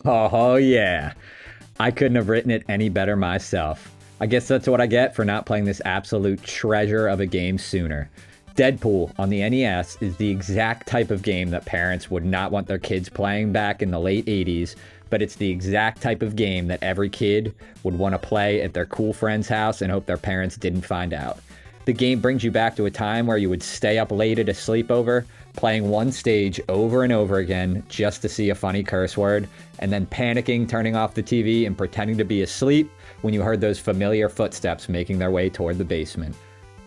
Oh, yeah. I couldn't have written it any better myself. I guess that's what I get for not playing this absolute treasure of a game sooner. Deadpool on the NES is the exact type of game that parents would not want their kids playing back in the late 80s, but it's the exact type of game that every kid would want to play at their cool friend's house and hope their parents didn't find out. The game brings you back to a time where you would stay up late at a sleepover, playing one stage over and over again just to see a funny curse word, and then panicking, turning off the TV, and pretending to be asleep when you heard those familiar footsteps making their way toward the basement.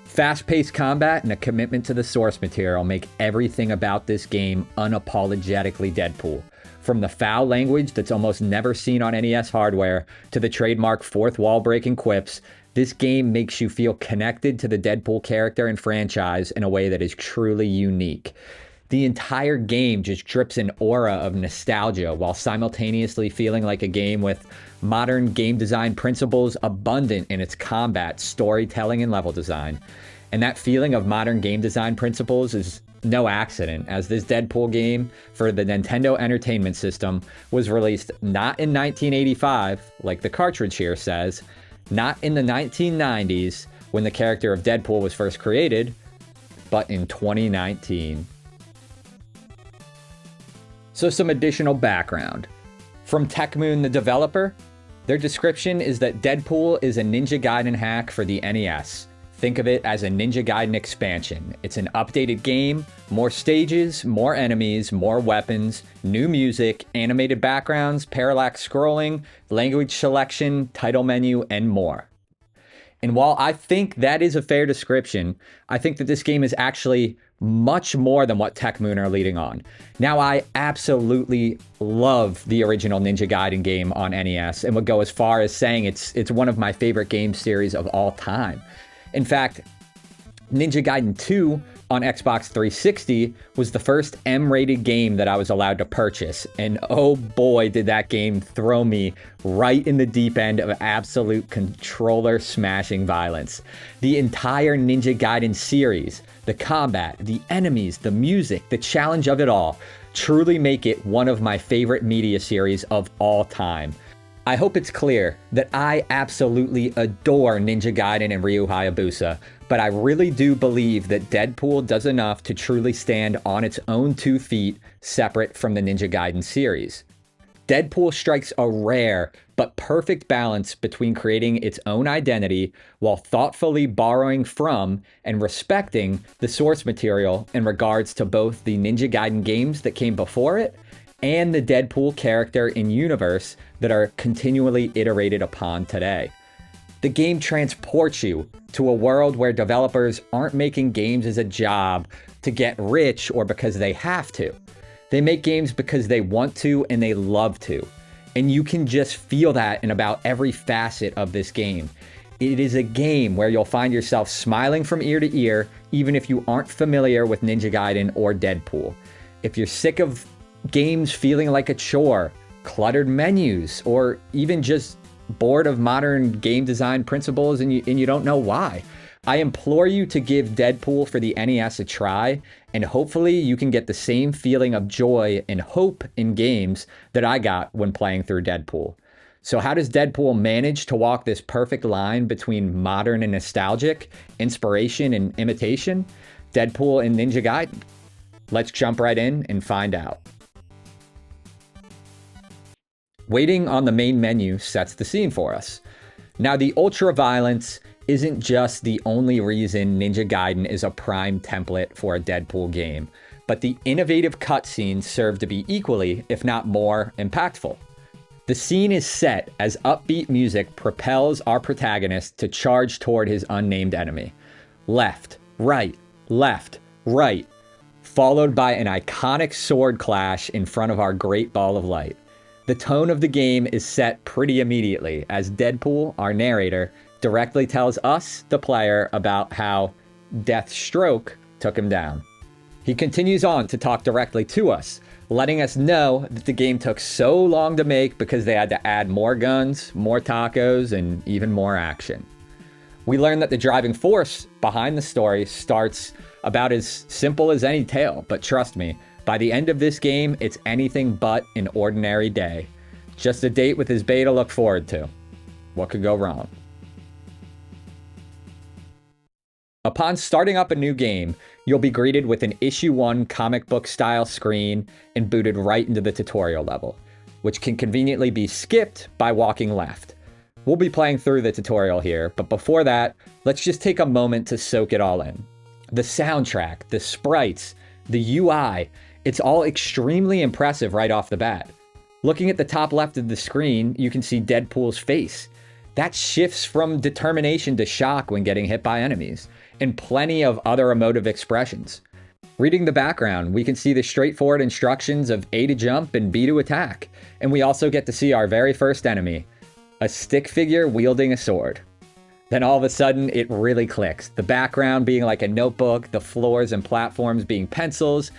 Fast-paced combat and a commitment to the source material make everything about this game unapologetically Deadpool. From the foul language that's almost never seen on NES hardware to the trademark fourth wall-breaking quips, this game makes you feel connected to the Deadpool character and franchise in a way that is truly unique. The entire game just drips an aura of nostalgia while simultaneously feeling like a game with modern game design principles abundant in its combat, storytelling, and level design. And that feeling of modern game design principles is no accident, as this Deadpool game for the Nintendo Entertainment System was released not in 1985, like the cartridge here says, not in the 1990s when the character of Deadpool was first created, but in 2019. So some additional background. From TechMoon, the developer, their description is that Deadpool is a Ninja Gaiden hack for the NES. Think of it as a Ninja Gaiden expansion. It's an updated game, more stages, more enemies, more weapons, new music, animated backgrounds, parallax scrolling, language selection, title menu, and more. And while I think that is a fair description, I think that this game is actually much more than what TechMoon are leading on. Now, I absolutely love the original Ninja Gaiden game on NES and would go as far as saying it's one of my favorite game series of all time. In fact, Ninja Gaiden 2 on Xbox 360 was the first M-rated game that I was allowed to purchase. And oh boy, did that game throw me right in the deep end of absolute controller smashing violence. The entire Ninja Gaiden series, the combat, the enemies, the music, the challenge of it all, truly make it one of my favorite media series of all time. I hope it's clear that I absolutely adore Ninja Gaiden and Ryu Hayabusa, but I really do believe that Deadpool does enough to truly stand on its own 2 feet, separate from the Ninja Gaiden series. Deadpool strikes a rare but perfect balance between creating its own identity while thoughtfully borrowing from and respecting the source material in regards to both the Ninja Gaiden games that came before it and the Deadpool character and universe that are continually iterated upon today. The game transports you to a world where developers aren't making games as a job to get rich or because they have to. They make games because they want to and they love to. And you can just feel that in about every facet of this game. It is a game where you'll find yourself smiling from ear to ear, even if you aren't familiar with Ninja Gaiden or Deadpool. If you're sick of games feeling like a chore, cluttered menus, or even just bored of modern game design principles and you don't know why, I implore you to give Deadpool for the NES a try, and hopefully you can get the same feeling of joy and hope in games that I got when playing through Deadpool. So how does Deadpool manage to walk this perfect line between modern and nostalgic, inspiration and imitation? Deadpool and Ninja Gaiden. Let's jump right in and find out. Waiting on the main menu sets the scene for us. Now, the ultra-violence isn't just the only reason Ninja Gaiden is a prime template for a Deadpool game, but the innovative cutscenes serve to be equally, if not more, impactful. The scene is set as upbeat music propels our protagonist to charge toward his unnamed enemy. Left, right, followed by an iconic sword clash in front of our great ball of light. The tone of the game is set pretty immediately as Deadpool, our narrator, directly tells us, the player, about how Deathstroke took him down. He continues on to talk directly to us, letting us know that the game took so long to make because they had to add more guns, more tacos, and even more action. We learn that the driving force behind the story starts about as simple as any tale, but trust me, by the end of this game, it's anything but an ordinary day. Just a date with his bae to look forward to. What could go wrong? Upon starting up a new game, you'll be greeted with an Issue 1 comic book style screen and booted right into the tutorial level, which can conveniently be skipped by walking left. We'll be playing through the tutorial here, but before that, let's just take a moment to soak it all in. The soundtrack, the sprites, the UI, it's all extremely impressive right off the bat. Looking at the top left of the screen, you can see Deadpool's face. That shifts from determination to shock when getting hit by enemies, and plenty of other emotive expressions. Reading the background, we can see the straightforward instructions of A to jump and B to attack, and we also get to see our very first enemy, a stick figure wielding a sword. Then all of a sudden, it really clicks. The background being like a notebook, the floors and platforms being pencils.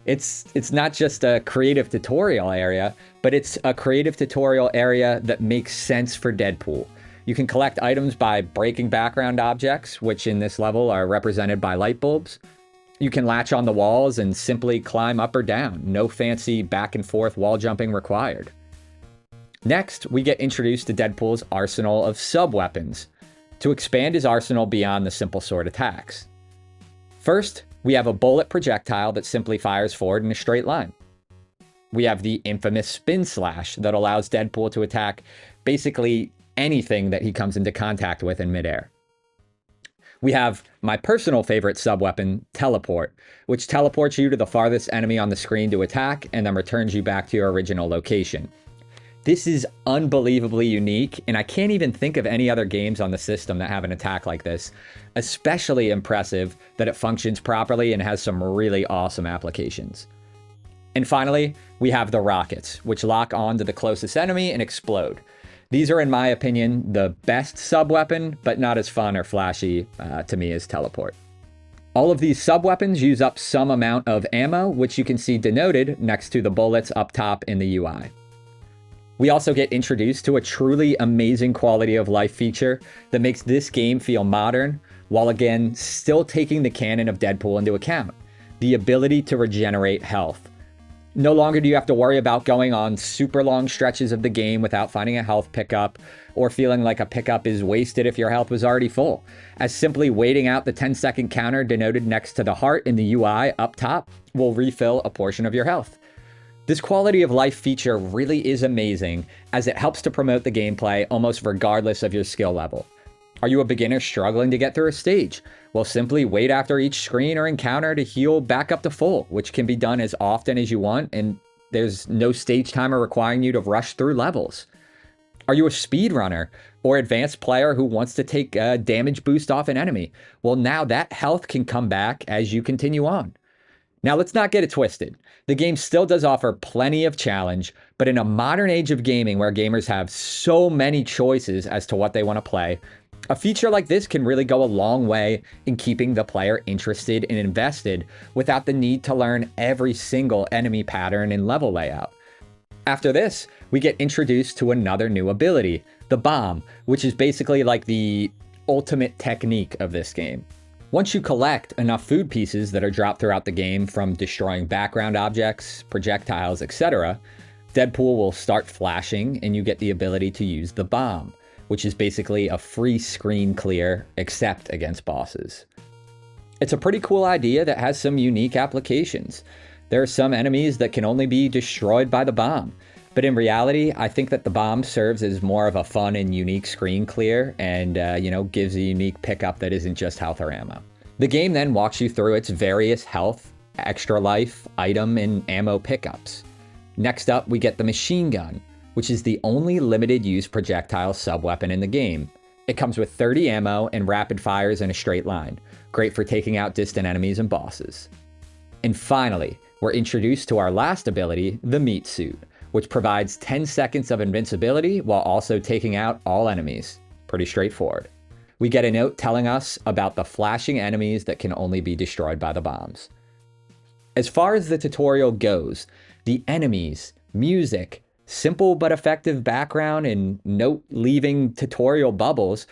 It's not just a creative tutorial area, but it's a creative tutorial area that makes sense for Deadpool. You can collect items by breaking background objects, which in this level are represented by light bulbs. You can latch on the walls and simply climb up or down. No fancy back and forth wall jumping required. Next, we get introduced to Deadpool's arsenal of sub-weapons to expand his arsenal beyond the simple sword attacks. First, we have a bullet projectile that simply fires forward in a straight line. We have the infamous spin slash that allows Deadpool to attack basically anything that he comes into contact with in midair. We have my personal favorite sub-weapon, teleport, which teleports you to the farthest enemy on the screen to attack and then returns you back to your original location. This is unbelievably unique, and I can't even think of any other games on the system that have an attack like this. Especially impressive that it functions properly and has some really awesome applications. And finally, we have the rockets, which lock on to the closest enemy and explode. These are, in my opinion, the best sub-weapon, but not as fun or flashy to me as teleport. All of these sub-weapons use up some amount of ammo, which you can see denoted next to the bullets up top in the UI. We also get introduced to a truly amazing quality of life feature that makes this game feel modern, while again, still taking the canon of Deadpool into account. The ability to regenerate health. No longer do you have to worry about going on super long stretches of the game without finding a health pickup, or feeling like a pickup is wasted if your health was already full, as simply waiting out the 10-second counter denoted next to the heart in the UI up top will refill a portion of your health. This quality of life feature really is amazing, as it helps to promote the gameplay almost regardless of your skill level. Are you a beginner struggling to get through a stage? Well, simply wait after each screen or encounter to heal back up to full, which can be done as often as you want, and there's no stage timer requiring you to rush through levels. Are you a speedrunner or advanced player who wants to take a damage boost off an enemy? Well, now that health can come back as you continue on. Now, let's not get it twisted. The game still does offer plenty of challenge, but in a modern age of gaming where gamers have so many choices as to what they want to play, a feature like this can really go a long way in keeping the player interested and invested without the need to learn every single enemy pattern and level layout. After this, we get introduced to another new ability, the bomb, which is basically like the ultimate technique of this game. Once you collect enough food pieces that are dropped throughout the game from destroying background objects, projectiles, etc., Deadpool will start flashing and you get the ability to use the bomb, which is basically a free screen clear except against bosses. It's a pretty cool idea that has some unique applications. There are some enemies that can only be destroyed by the bomb, but in reality, I think that the bomb serves as more of a fun and unique screen clear and, gives a unique pickup that isn't just health or ammo. The game then walks you through its various health, extra life, item, and ammo pickups. Next up, we get the machine gun, which is the only limited use projectile sub-weapon in the game. It comes with 30 ammo and rapid fires in a straight line, great for taking out distant enemies and bosses. And finally, we're introduced to our last ability, the meat suit, which provides 10 seconds of invincibility while also taking out all enemies. Pretty straightforward. We get a note telling us about the flashing enemies that can only be destroyed by the bombs. As far as the tutorial goes, the enemies, music, simple but effective background, and note-leaving tutorial bubbles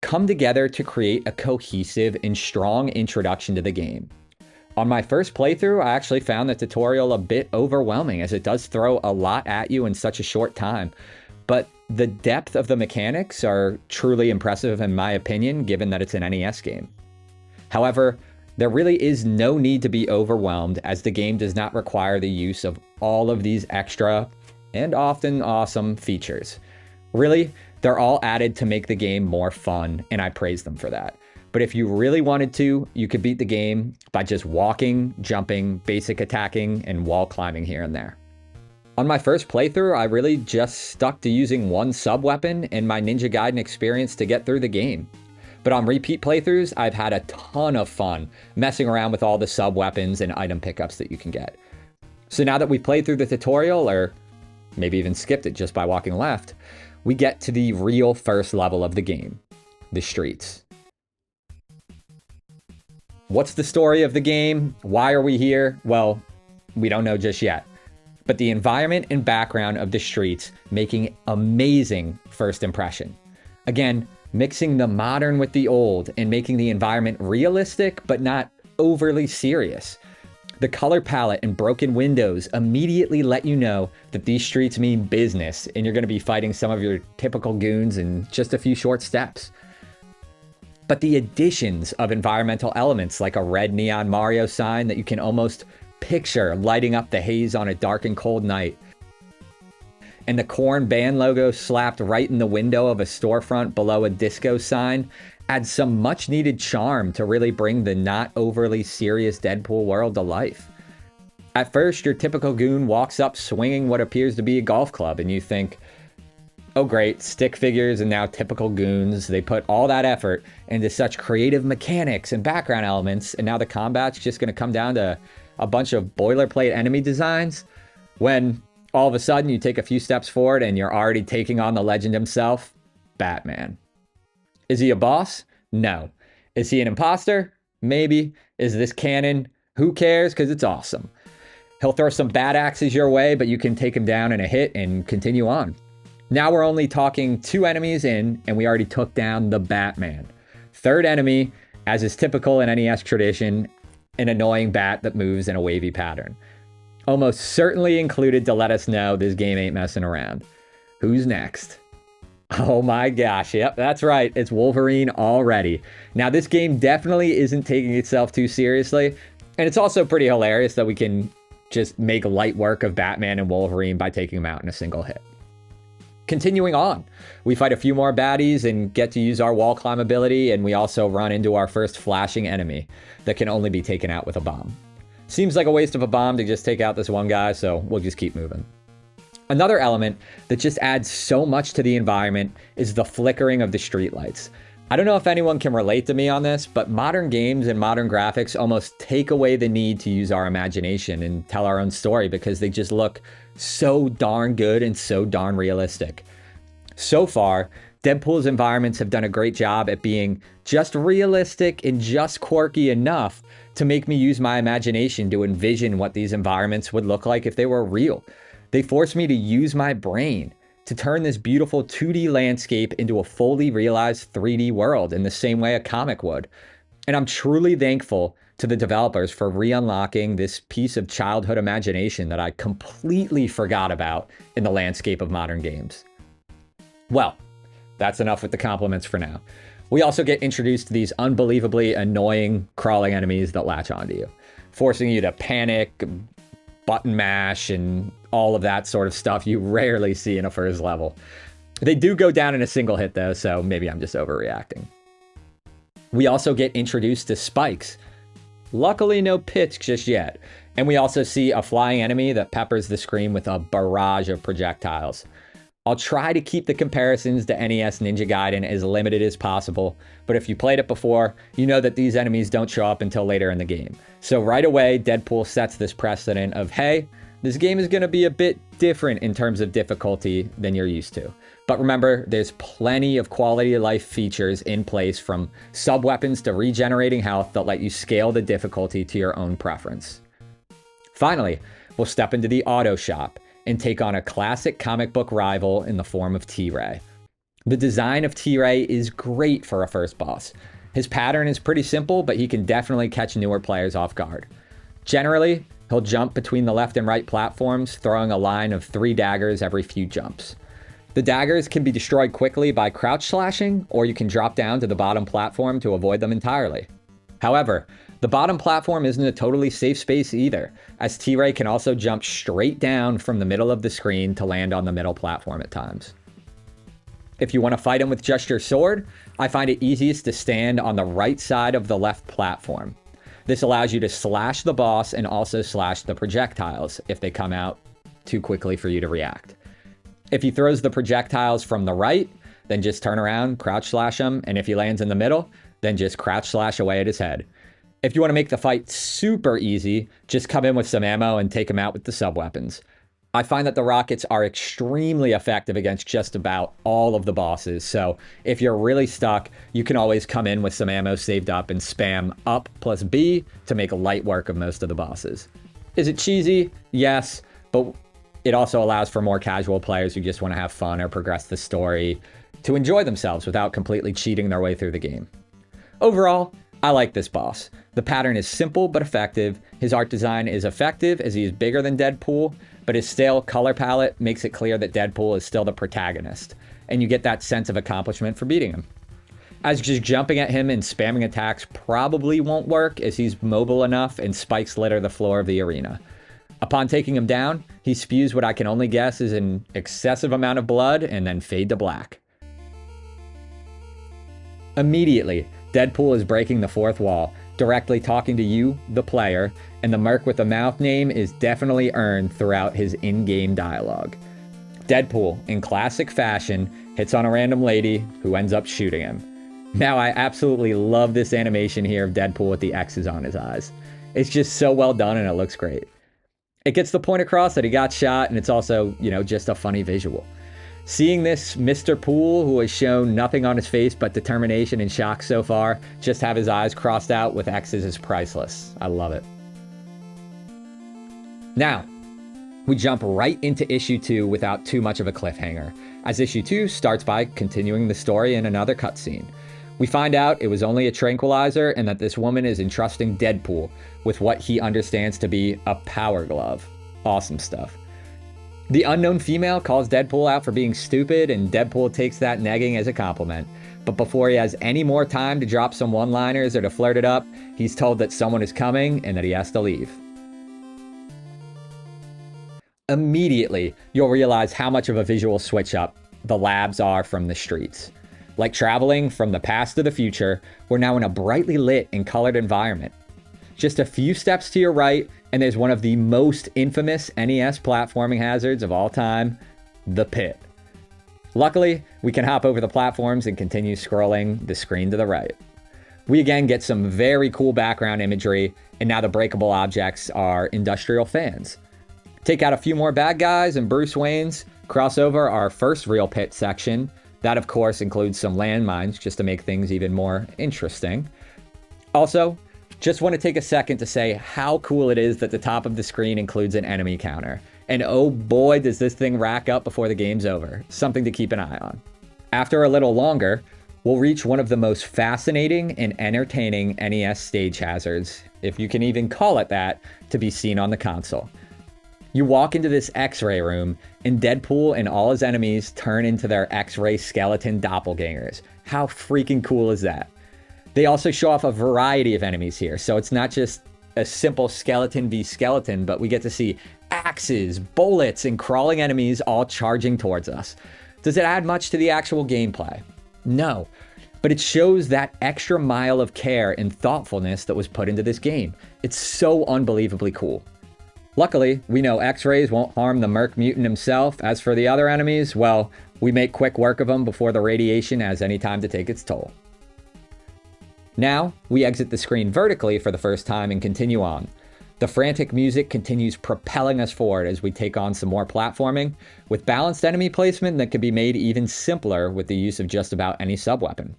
come together to create a cohesive and strong introduction to the game. On my first playthrough, I actually found the tutorial a bit overwhelming as it does throw a lot at you in such a short time. But the depth of the mechanics are truly impressive in my opinion, given that it's an NES game. However, there really is no need to be overwhelmed as the game does not require the use of all of these extra and often awesome features. Really, they're all added to make the game more fun, and I praise them for that. But if you really wanted to, you could beat the game by just walking, jumping, basic attacking, and wall climbing here and there. On my first playthrough, I really just stuck to using one sub-weapon and my Ninja Gaiden experience to get through the game. But on repeat playthroughs, I've had a ton of fun messing around with all the sub-weapons and item pickups that you can get. So now that we've played through the tutorial, or maybe even skipped it just by walking left, we get to the real first level of the game, the streets. What's the story of the game? Why are we here? Well, we don't know just yet. But the environment and background of the streets making amazing first impression. Again, mixing the modern with the old and making the environment realistic but not overly serious. The color palette and broken windows immediately let you know that these streets mean business and you're going to be fighting some of your typical goons in just a few short steps. But the additions of environmental elements like a red neon Mario sign that you can almost picture lighting up the haze on a dark and cold night, and the Korn band logo slapped right in the window of a storefront below a disco sign adds some much needed charm to really bring the not overly serious Deadpool world to life. At first, your typical goon walks up swinging what appears to be a golf club, and you think, oh great, stick figures and now typical goons. They put all that effort into such creative mechanics and background elements, and now the combat's just going to come down to a bunch of boilerplate enemy designs, when all of a sudden you take a few steps forward and you're already taking on the legend himself, Batman. Is he a boss? No. Is he an imposter? Maybe. Is this canon? Who cares? Because it's awesome. He'll throw some bad axes your way, but you can take him down in a hit and continue on. Now we're only talking 2 enemies in, and we already took down the Batman. Third enemy, as is typical in NES tradition, an annoying bat that moves in a wavy pattern. Almost certainly included to let us know this game ain't messing around. Who's next? Oh my gosh, yep, that's right, it's Wolverine already. Now this game definitely isn't taking itself too seriously, and it's also pretty hilarious that we can just make light work of Batman and Wolverine by taking them out in a single hit. Continuing on, we fight a few more baddies and get to use our wall climb ability, and we also run into our first flashing enemy that can only be taken out with a bomb. Seems like a waste of a bomb to just take out this one guy, so we'll just keep moving. Another element that just adds so much to the environment is the flickering of the streetlights. I don't know if anyone can relate to me on this, but modern games and modern graphics almost take away the need to use our imagination and tell our own story because they just look so darn good and so darn realistic. So far, Deadpool's environments have done a great job at being just realistic and just quirky enough to make me use my imagination to envision what these environments would look like if they were real. They force me to use my brain to turn this beautiful 2D landscape into a fully realized 3D world in the same way a comic would. And I'm truly thankful to the developers for re-unlocking this piece of childhood imagination that I completely forgot about in the landscape of modern games. Well, that's enough with the compliments for now. We also get introduced to these unbelievably annoying crawling enemies that latch onto you, forcing you to panic, button mash, and all of that sort of stuff you rarely see in a first level. They do go down in a single hit though, so maybe I'm just overreacting. We also get introduced to spikes. Luckily no pits just yet. And we also see a flying enemy that peppers the screen with a barrage of projectiles. I'll try to keep the comparisons to NES Ninja Gaiden as limited as possible, but if you played it before, you know that these enemies don't show up until later in the game. So right away, Deadpool sets this precedent of, hey, this game is going to be a bit different in terms of difficulty than you're used to. But remember, there's plenty of quality of life features in place, from sub-weapons to regenerating health, that let you scale the difficulty to your own preference. Finally, we'll step into the auto shop and take on a classic comic book rival in the form of T-Ray. The design of T-Ray is great for a first boss. His pattern is pretty simple, but he can definitely catch newer players off guard. Generally, he'll jump between the left and right platforms, throwing a line of 3 daggers every few jumps. The daggers can be destroyed quickly by crouch slashing, or you can drop down to the bottom platform to avoid them entirely. However, the bottom platform isn't a totally safe space either, as T-Ray can also jump straight down from the middle of the screen to land on the middle platform at times. If you want to fight him with just your sword, I find it easiest to stand on the right side of the left platform. This allows you to slash the boss and also slash the projectiles if they come out too quickly for you to react. If he throws the projectiles from the right, then just turn around, crouch slash him, and if he lands in the middle, then just crouch slash away at his head. If you want to make the fight super easy, just come in with some ammo and take him out with the sub-weapons. I find that the rockets are extremely effective against just about all of the bosses, so if you're really stuck, you can always come in with some ammo saved up and spam up plus B to make light work of most of the bosses. Is it cheesy? Yes, but it also allows for more casual players who just want to have fun or progress the story to enjoy themselves without completely cheating their way through the game. Overall, I like this boss. The pattern is simple but effective. His art design is effective as he is bigger than Deadpool, but his stale color palette makes it clear that Deadpool is still the protagonist, and you get that sense of accomplishment for beating him. As just jumping at him and spamming attacks probably won't work, as he's mobile enough and spikes litter the floor of the arena. Upon taking him down, he spews what I can only guess is an excessive amount of blood and then fade to black. Immediately, Deadpool is breaking the fourth wall, directly talking to you, the player, and the merc with the mouth name is definitely earned throughout his in-game dialogue. Deadpool, in classic fashion, hits on a random lady who ends up shooting him. Now, I absolutely love this animation here of Deadpool with the X's on his eyes. It's just so well done and it looks great. It gets the point across that he got shot, and it's also, just a funny visual. Seeing this Mr. Poole, who has shown nothing on his face but determination and shock so far, just have his eyes crossed out with X's is priceless. I love it. Now, we jump right into issue 2 without too much of a cliffhanger, as issue 2 starts by continuing the story in another cutscene. We find out it was only a tranquilizer and that this woman is entrusting Deadpool with what he understands to be a power glove. Awesome stuff. The unknown female calls Deadpool out for being stupid, and Deadpool takes that negging as a compliment. But before he has any more time to drop some one-liners or to flirt it up, he's told that someone is coming and that he has to leave. Immediately, you'll realize how much of a visual switch-up the labs are from the streets. Like traveling from the past to the future, we're now in a brightly lit and colored environment. Just a few steps to your right, and there's one of the most infamous NES platforming hazards of all time, the pit. Luckily, we can hop over the platforms and continue scrolling the screen to the right. We again get some very cool background imagery, and now the breakable objects are industrial fans. Take out a few more bad guys and Bruce Wayne's, cross over our first real pit section. That, of course, includes some landmines just to make things even more interesting. Also, just want to take a second to say how cool it is that the top of the screen includes an enemy counter. And oh boy, does this thing rack up before the game's over. Something to keep an eye on. After a little longer, we'll reach one of the most fascinating and entertaining NES stage hazards, if you can even call it that, to be seen on the console. You walk into this X-ray room, and Deadpool and all his enemies turn into their X-ray skeleton doppelgangers. How freaking cool is that? They also show off a variety of enemies here, so it's not just a simple skeleton v skeleton, but we get to see axes, bullets, and crawling enemies all charging towards us. Does it add much to the actual gameplay? No, but it shows that extra mile of care and thoughtfulness that was put into this game. It's so unbelievably cool. Luckily, we know X-rays won't harm the Merc Mutant himself. As for the other enemies, well, we make quick work of them before the radiation has any time to take its toll. Now, we exit the screen vertically for the first time and continue on. The frantic music continues propelling us forward as we take on some more platforming, with balanced enemy placement that can be made even simpler with the use of just about any sub-weapon.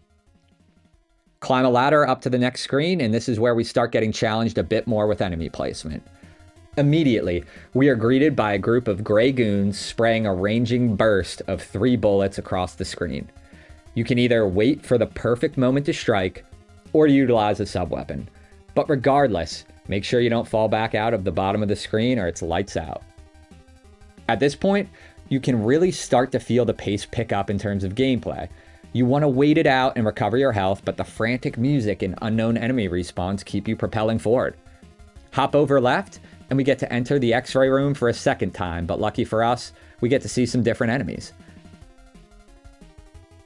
Climb a ladder up to the next screen, and this is where we start getting challenged a bit more with enemy placement. Immediately, we are greeted by a group of gray goons spraying a ranging burst of 3 bullets across the screen. You can either wait for the perfect moment to strike, or utilize a sub-weapon. But regardless, Make sure you don't fall back out of the bottom of the screen or it's lights out. At this point, you can really start to feel the pace pick up in terms of gameplay. You want to wait it out and recover your health, but the frantic music and unknown enemy respawns keep you propelling forward. Hop over left, and we get to enter the X-ray room for a second time, but lucky for us, we get to see some different enemies.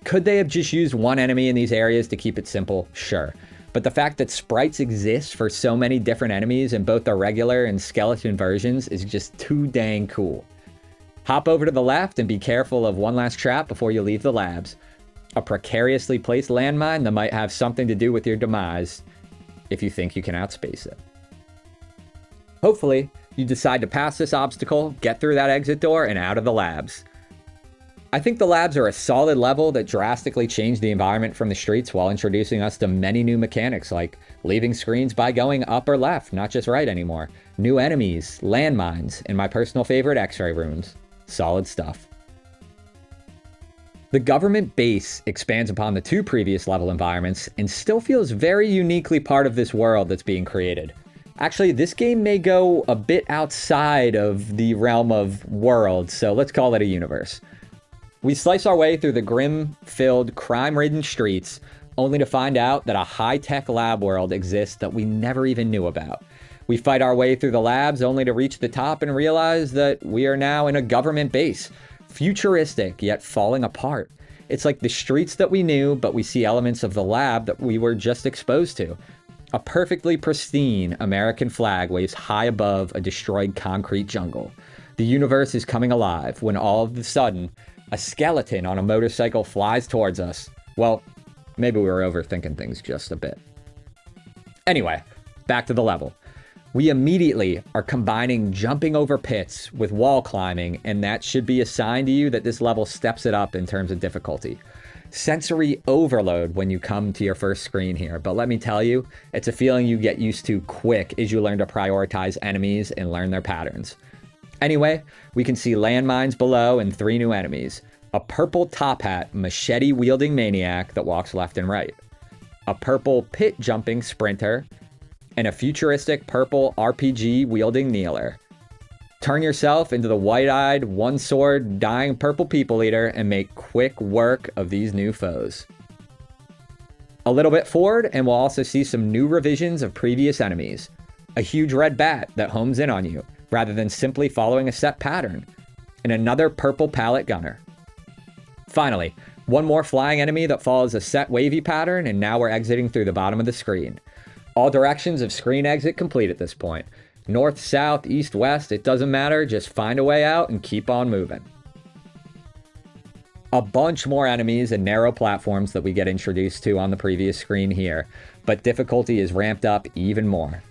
Could they have just used one enemy in these areas to keep it simple? Sure. But the fact that sprites exist for so many different enemies in both the regular and skeleton versions is just too dang cool. Hop over to the left and be careful of one last trap before you leave the labs. A precariously placed landmine that might have something to do with your demise if you think you can outspace it. Hopefully, you decide to pass this obstacle, get through that exit door, and out of the labs. I think the labs are a solid level that drastically changed the environment from the streets while introducing us to many new mechanics like leaving screens by going up or left, not just right anymore, new enemies, landmines, and my personal favorite X-ray rooms. Solid stuff. The government base expands upon the two previous level environments and still feels very uniquely part of this world that's being created. Actually, this game may go a bit outside of the realm of worlds, so let's call it a universe. We slice our way through the grim-filled, crime-ridden streets, only to find out that a high-tech lab world exists that we never even knew about. We fight our way through the labs only to reach the top and realize that we are now in a government base. Futuristic, yet falling apart. It's like the streets that we knew, but we see elements of the lab that we were just exposed to. A perfectly pristine American flag waves high above a destroyed concrete jungle. The universe is coming alive when all of a sudden, a skeleton on a motorcycle flies towards us. Well, maybe we were overthinking things just a bit. Anyway, back to the level. We immediately are combining jumping over pits with wall climbing, and that should be a sign to you that this level steps it up in terms of difficulty. Sensory overload when you come to your first screen here, but let me tell you, it's a feeling you get used to quick as you learn to prioritize enemies and learn their patterns. Anyway, we can see landmines below and 3 new enemies. A purple top hat, machete-wielding maniac that walks left and right. A purple pit-jumping sprinter. And a futuristic purple RPG-wielding kneeler. Turn yourself into the white-eyed, one-sword, dying purple people eater and make quick work of these new foes. A little bit forward, and we'll also see some new revisions of previous enemies. A huge red bat that homes in on you, rather than simply following a set pattern. And another purple pallet gunner. Finally, one more flying enemy that follows a set wavy pattern, and now we're exiting through the bottom of the screen. All directions of screen exit complete at this point. North, south, east, west, it doesn't matter, just find a way out and keep on moving. A bunch more enemies and narrow platforms that we get introduced to on the previous screen here, but difficulty is ramped up even more.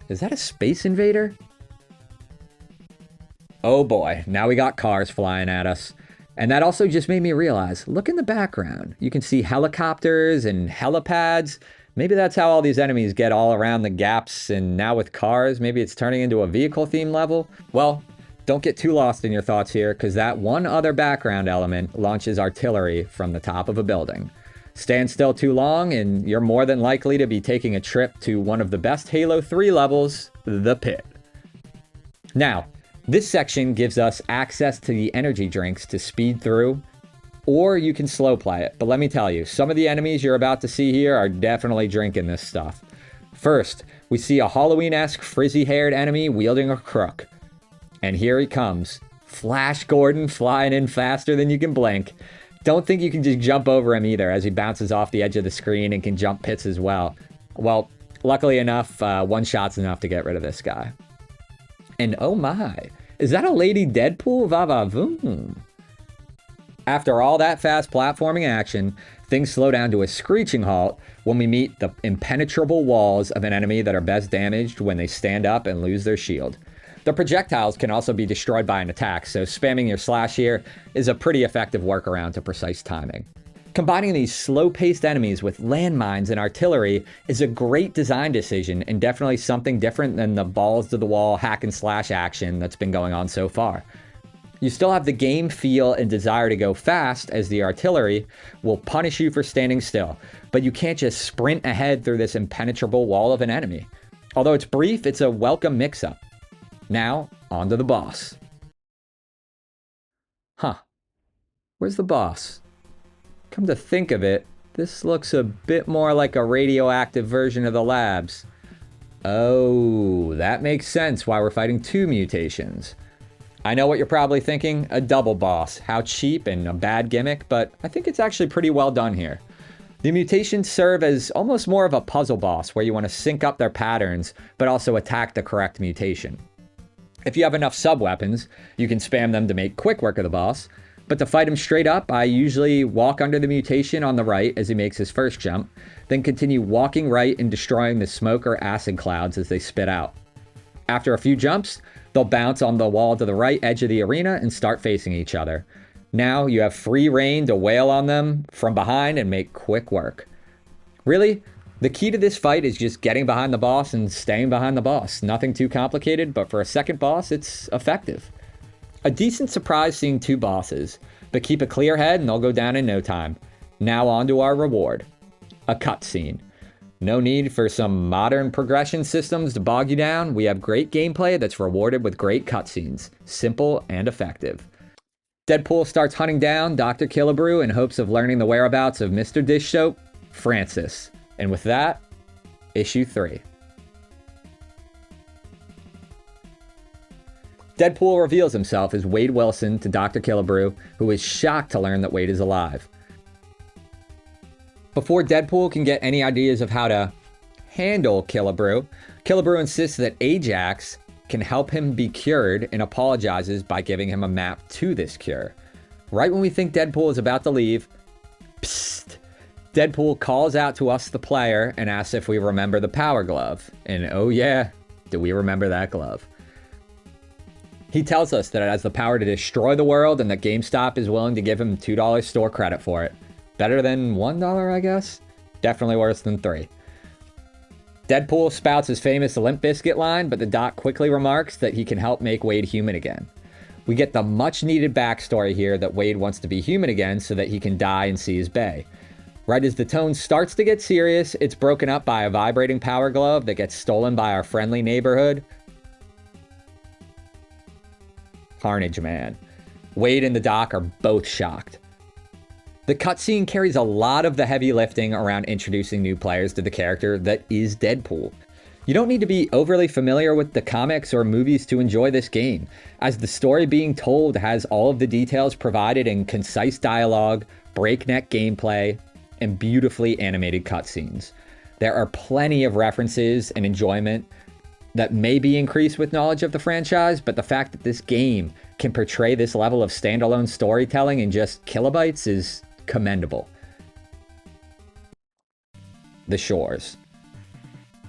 Is that a space invader? Oh boy, now we got cars flying at us. And that also just made me realize, look in the background. You can see helicopters and helipads. Maybe that's how all these enemies get all around the gaps, and now with cars, maybe it's turning into a vehicle theme level. Well, don't get too lost in your thoughts here, because that one other background element launches artillery from the top of a building. Stand still too long, and you're more than likely to be taking a trip to one of the best Halo 3 levels, the pit. Now, this section gives us access to the energy drinks to speed through, or you can slow play it. But let me tell you, some of the enemies you're about to see here are definitely drinking this stuff. First, we see a Halloween-esque frizzy-haired enemy wielding a crook. And here he comes. Flash Gordon flying in faster than you can blink. Don't think you can just jump over him either, as he bounces off the edge of the screen and can jump pits as well. Well, luckily enough, one shot's enough to get rid of this guy. And oh my, is that a Lady Deadpool? Va va voom. After all that fast platforming action, things slow down to a screeching halt when we meet the impenetrable walls of an enemy that are best damaged when they stand up and lose their shield. The projectiles can also be destroyed by an attack, so spamming your slash here is a pretty effective workaround to precise timing. Combining these slow-paced enemies with landmines and artillery is a great design decision and definitely something different than the balls-to-the-wall hack-and-slash action that's been going on so far. You still have the game feel and desire to go fast, as the artillery will punish you for standing still, but you can't just sprint ahead through this impenetrable wall of an enemy. Although it's brief, it's a welcome mix-up. Now, on to the boss. Huh. Where's the boss? Come to think of it, this looks a bit more like a radioactive version of the labs. Oh, that makes sense why we're fighting two mutations. I know what you're probably thinking, a double boss. How cheap and a bad gimmick, but I think it's actually pretty well done here. The mutations serve as almost more of a puzzle boss where you want to sync up their patterns, but also attack the correct mutation. If you have enough sub-weapons, you can spam them to make quick work of the boss, but to fight him straight up, I usually walk under the mutation on the right as he makes his first jump, then continue walking right and destroying the smoke or acid clouds as they spit out. After a few jumps, they'll bounce on the wall to the right edge of the arena and start facing each other. Now you have free reign to wail on them from behind and make quick work. Really, the key to this fight is just getting behind the boss and staying behind the boss. Nothing too complicated, but for a second boss, it's effective. A decent surprise seeing two bosses, but keep a clear head and they'll go down in no time. Now on to our reward. A cutscene. No need for some modern progression systems to bog you down. We have great gameplay that's rewarded with great cutscenes. Simple and effective. Deadpool starts hunting down Dr. Killebrew in hopes of learning the whereabouts of Mr. Dish Soap, Francis. And with that, issue 3. Deadpool reveals himself as Wade Wilson to Dr. Killebrew, who is shocked to learn that Wade is alive. Before Deadpool can get any ideas of how to handle Killebrew, Killebrew insists that Ajax can help him be cured and apologizes by giving him a map to this cure. Right when we think Deadpool is about to leave, psst, Deadpool calls out to us, the player, and asks if we remember the power glove. And oh yeah, do we remember that glove. He tells us that it has the power to destroy the world and that GameStop is willing to give him $2 store credit for it. Better than $1, I guess? Definitely worse than 3. Deadpool spouts his famous Limp Bizkit line, but the Doc quickly remarks that he can help make Wade human again. We get the much needed backstory here that Wade wants to be human again so that he can die and see his bae. Right as the tone starts to get serious, it's broken up by a vibrating power glove that gets stolen by our friendly neighborhood Carnage Man. Wade and the Doc are both shocked. The cutscene carries a lot of the heavy lifting around introducing new players to the character that is Deadpool. You don't need to be overly familiar with the comics or movies to enjoy this game, as the story being told has all of the details provided in concise dialogue, breakneck gameplay, and beautifully animated cutscenes. There are plenty of references and enjoyment that may be increased with knowledge of the franchise, but the fact that this game can portray this level of standalone storytelling in just kilobytes is commendable. The Shores.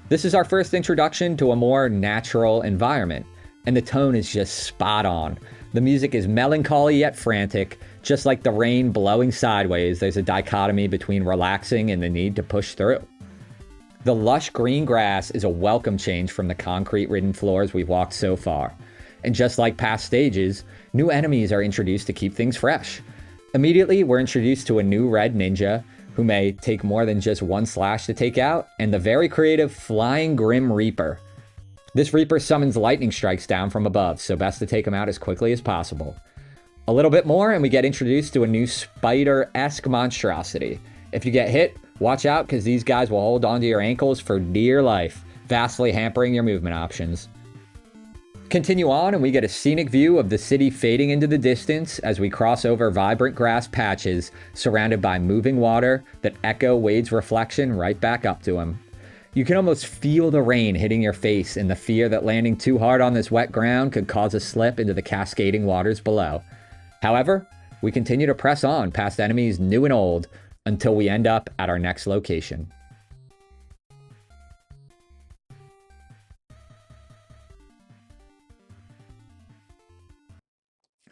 This is our first introduction to a more natural environment, and the tone is just spot on. The music is melancholy yet frantic. Just like the rain blowing sideways, there's a dichotomy between relaxing and the need to push through. The lush green grass is a welcome change from the concrete-ridden floors we've walked so far. And just like past stages, new enemies are introduced to keep things fresh. Immediately, we're introduced to a new red ninja, who may take more than just one slash to take out, and the very creative Flying Grim Reaper. This Reaper summons lightning strikes down from above, so best to take him out as quickly as possible. A little bit more, and we get introduced to a new spider-esque monstrosity. If you get hit, watch out, because these guys will hold onto your ankles for dear life, vastly hampering your movement options. Continue on, and we get a scenic view of the city fading into the distance as we cross over vibrant grass patches surrounded by moving water that echo Wade's reflection right back up to him. You can almost feel the rain hitting your face and the fear that landing too hard on this wet ground could cause a slip into the cascading waters below. However, we continue to press on past enemies new and old until we end up at our next location.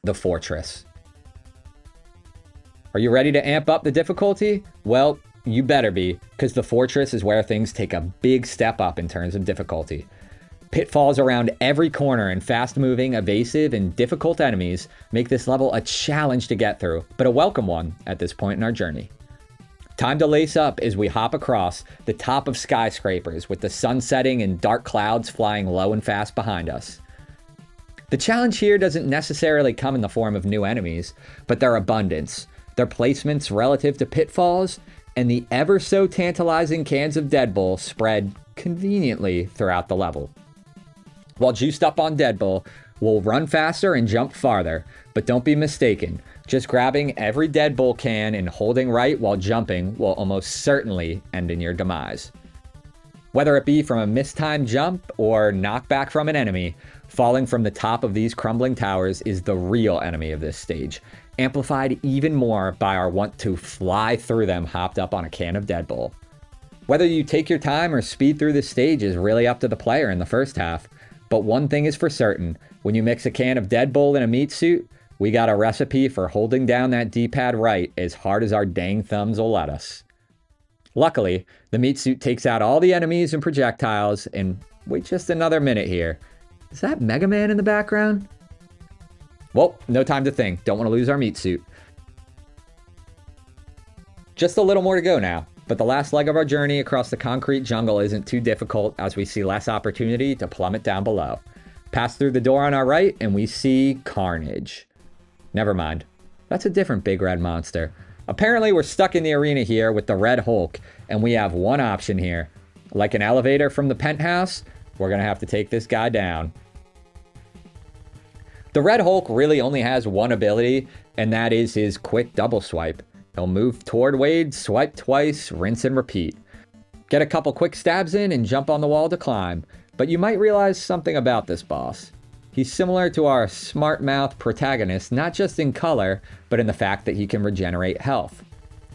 The Fortress. Are you ready to amp up the difficulty? Well, you better be, because the Fortress is where things take a big step up in terms of difficulty. Pitfalls around every corner and fast-moving, evasive, and difficult enemies make this level a challenge to get through, but a welcome one at this point in our journey. Time to lace up as we hop across the top of skyscrapers with the sun setting and dark clouds flying low and fast behind us. The challenge here doesn't necessarily come in the form of new enemies, but their abundance, their placements relative to pitfalls, and the ever so tantalizing cans of Deadpool spread conveniently throughout the level. While juiced up on Deadpool, we'll run faster and jump farther, but don't be mistaken, just grabbing every Deadpool can and holding right while jumping will almost certainly end in your demise. Whether it be from a mistimed jump or knockback from an enemy, falling from the top of these crumbling towers is the real enemy of this stage, amplified even more by our want to fly through them hopped up on a can of Deadpool. Whether you take your time or speed through this stage is really up to the player in the first half, but one thing is for certain, when you mix a can of Deadpool in a meat suit, we got a recipe for holding down that D-pad right as hard as our dang thumbs will let us. Luckily, the meat suit takes out all the enemies and projectiles, and wait just another minute here. Is that Mega Man in the background? Well, no time to think. Don't want to lose our meat suit. Just a little more to go now, but the last leg of our journey across the concrete jungle isn't too difficult as we see less opportunity to plummet down below. Pass through the door on our right and we see Carnage. Never mind. That's a different big red monster. Apparently we're stuck in the arena here with the Red Hulk, and we have one option here. Like an elevator from the penthouse, we're gonna have to take this guy down. The Red Hulk really only has one ability, and that is his quick double swipe. He'll move toward Wade, swipe twice, rinse and repeat. Get a couple quick stabs in and jump on the wall to climb. But you might realize something about this boss. He's similar to our smart mouth protagonist, not just in color, but in the fact that he can regenerate health.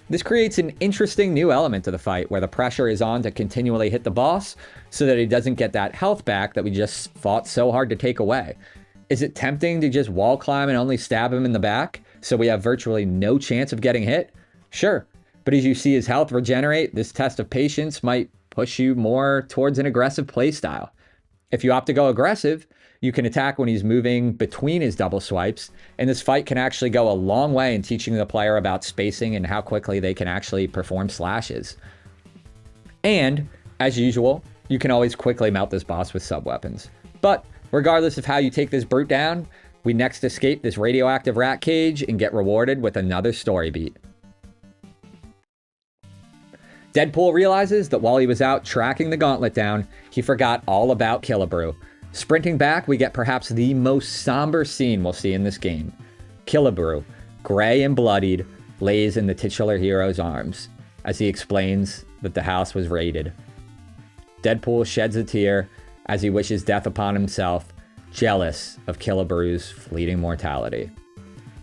This creates an interesting new element to the fight where the pressure is on to continually hit the boss so that he doesn't get that health back that we just fought so hard to take away. Is it tempting to just wall climb and only stab him in the back so we have virtually no chance of getting hit? Sure, but as you see his health regenerate, this test of patience might push you more towards an aggressive playstyle. If you opt to go aggressive, you can attack when he's moving between his double swipes, and this fight can actually go a long way in teaching the player about spacing and how quickly they can actually perform slashes. And, as usual, you can always quickly melt this boss with sub-weapons. But, regardless of how you take this brute down, we next escape this radioactive rat cage and get rewarded with another story beat. Deadpool realizes that while he was out tracking the gauntlet down, he forgot all about Killebrew. Sprinting back, we get perhaps the most somber scene we'll see in this game. Killebrew, gray and bloodied, lays in the titular hero's arms as he explains that the house was raided. Deadpool sheds a tear as he wishes death upon himself, jealous of Killebrew's fleeting mortality.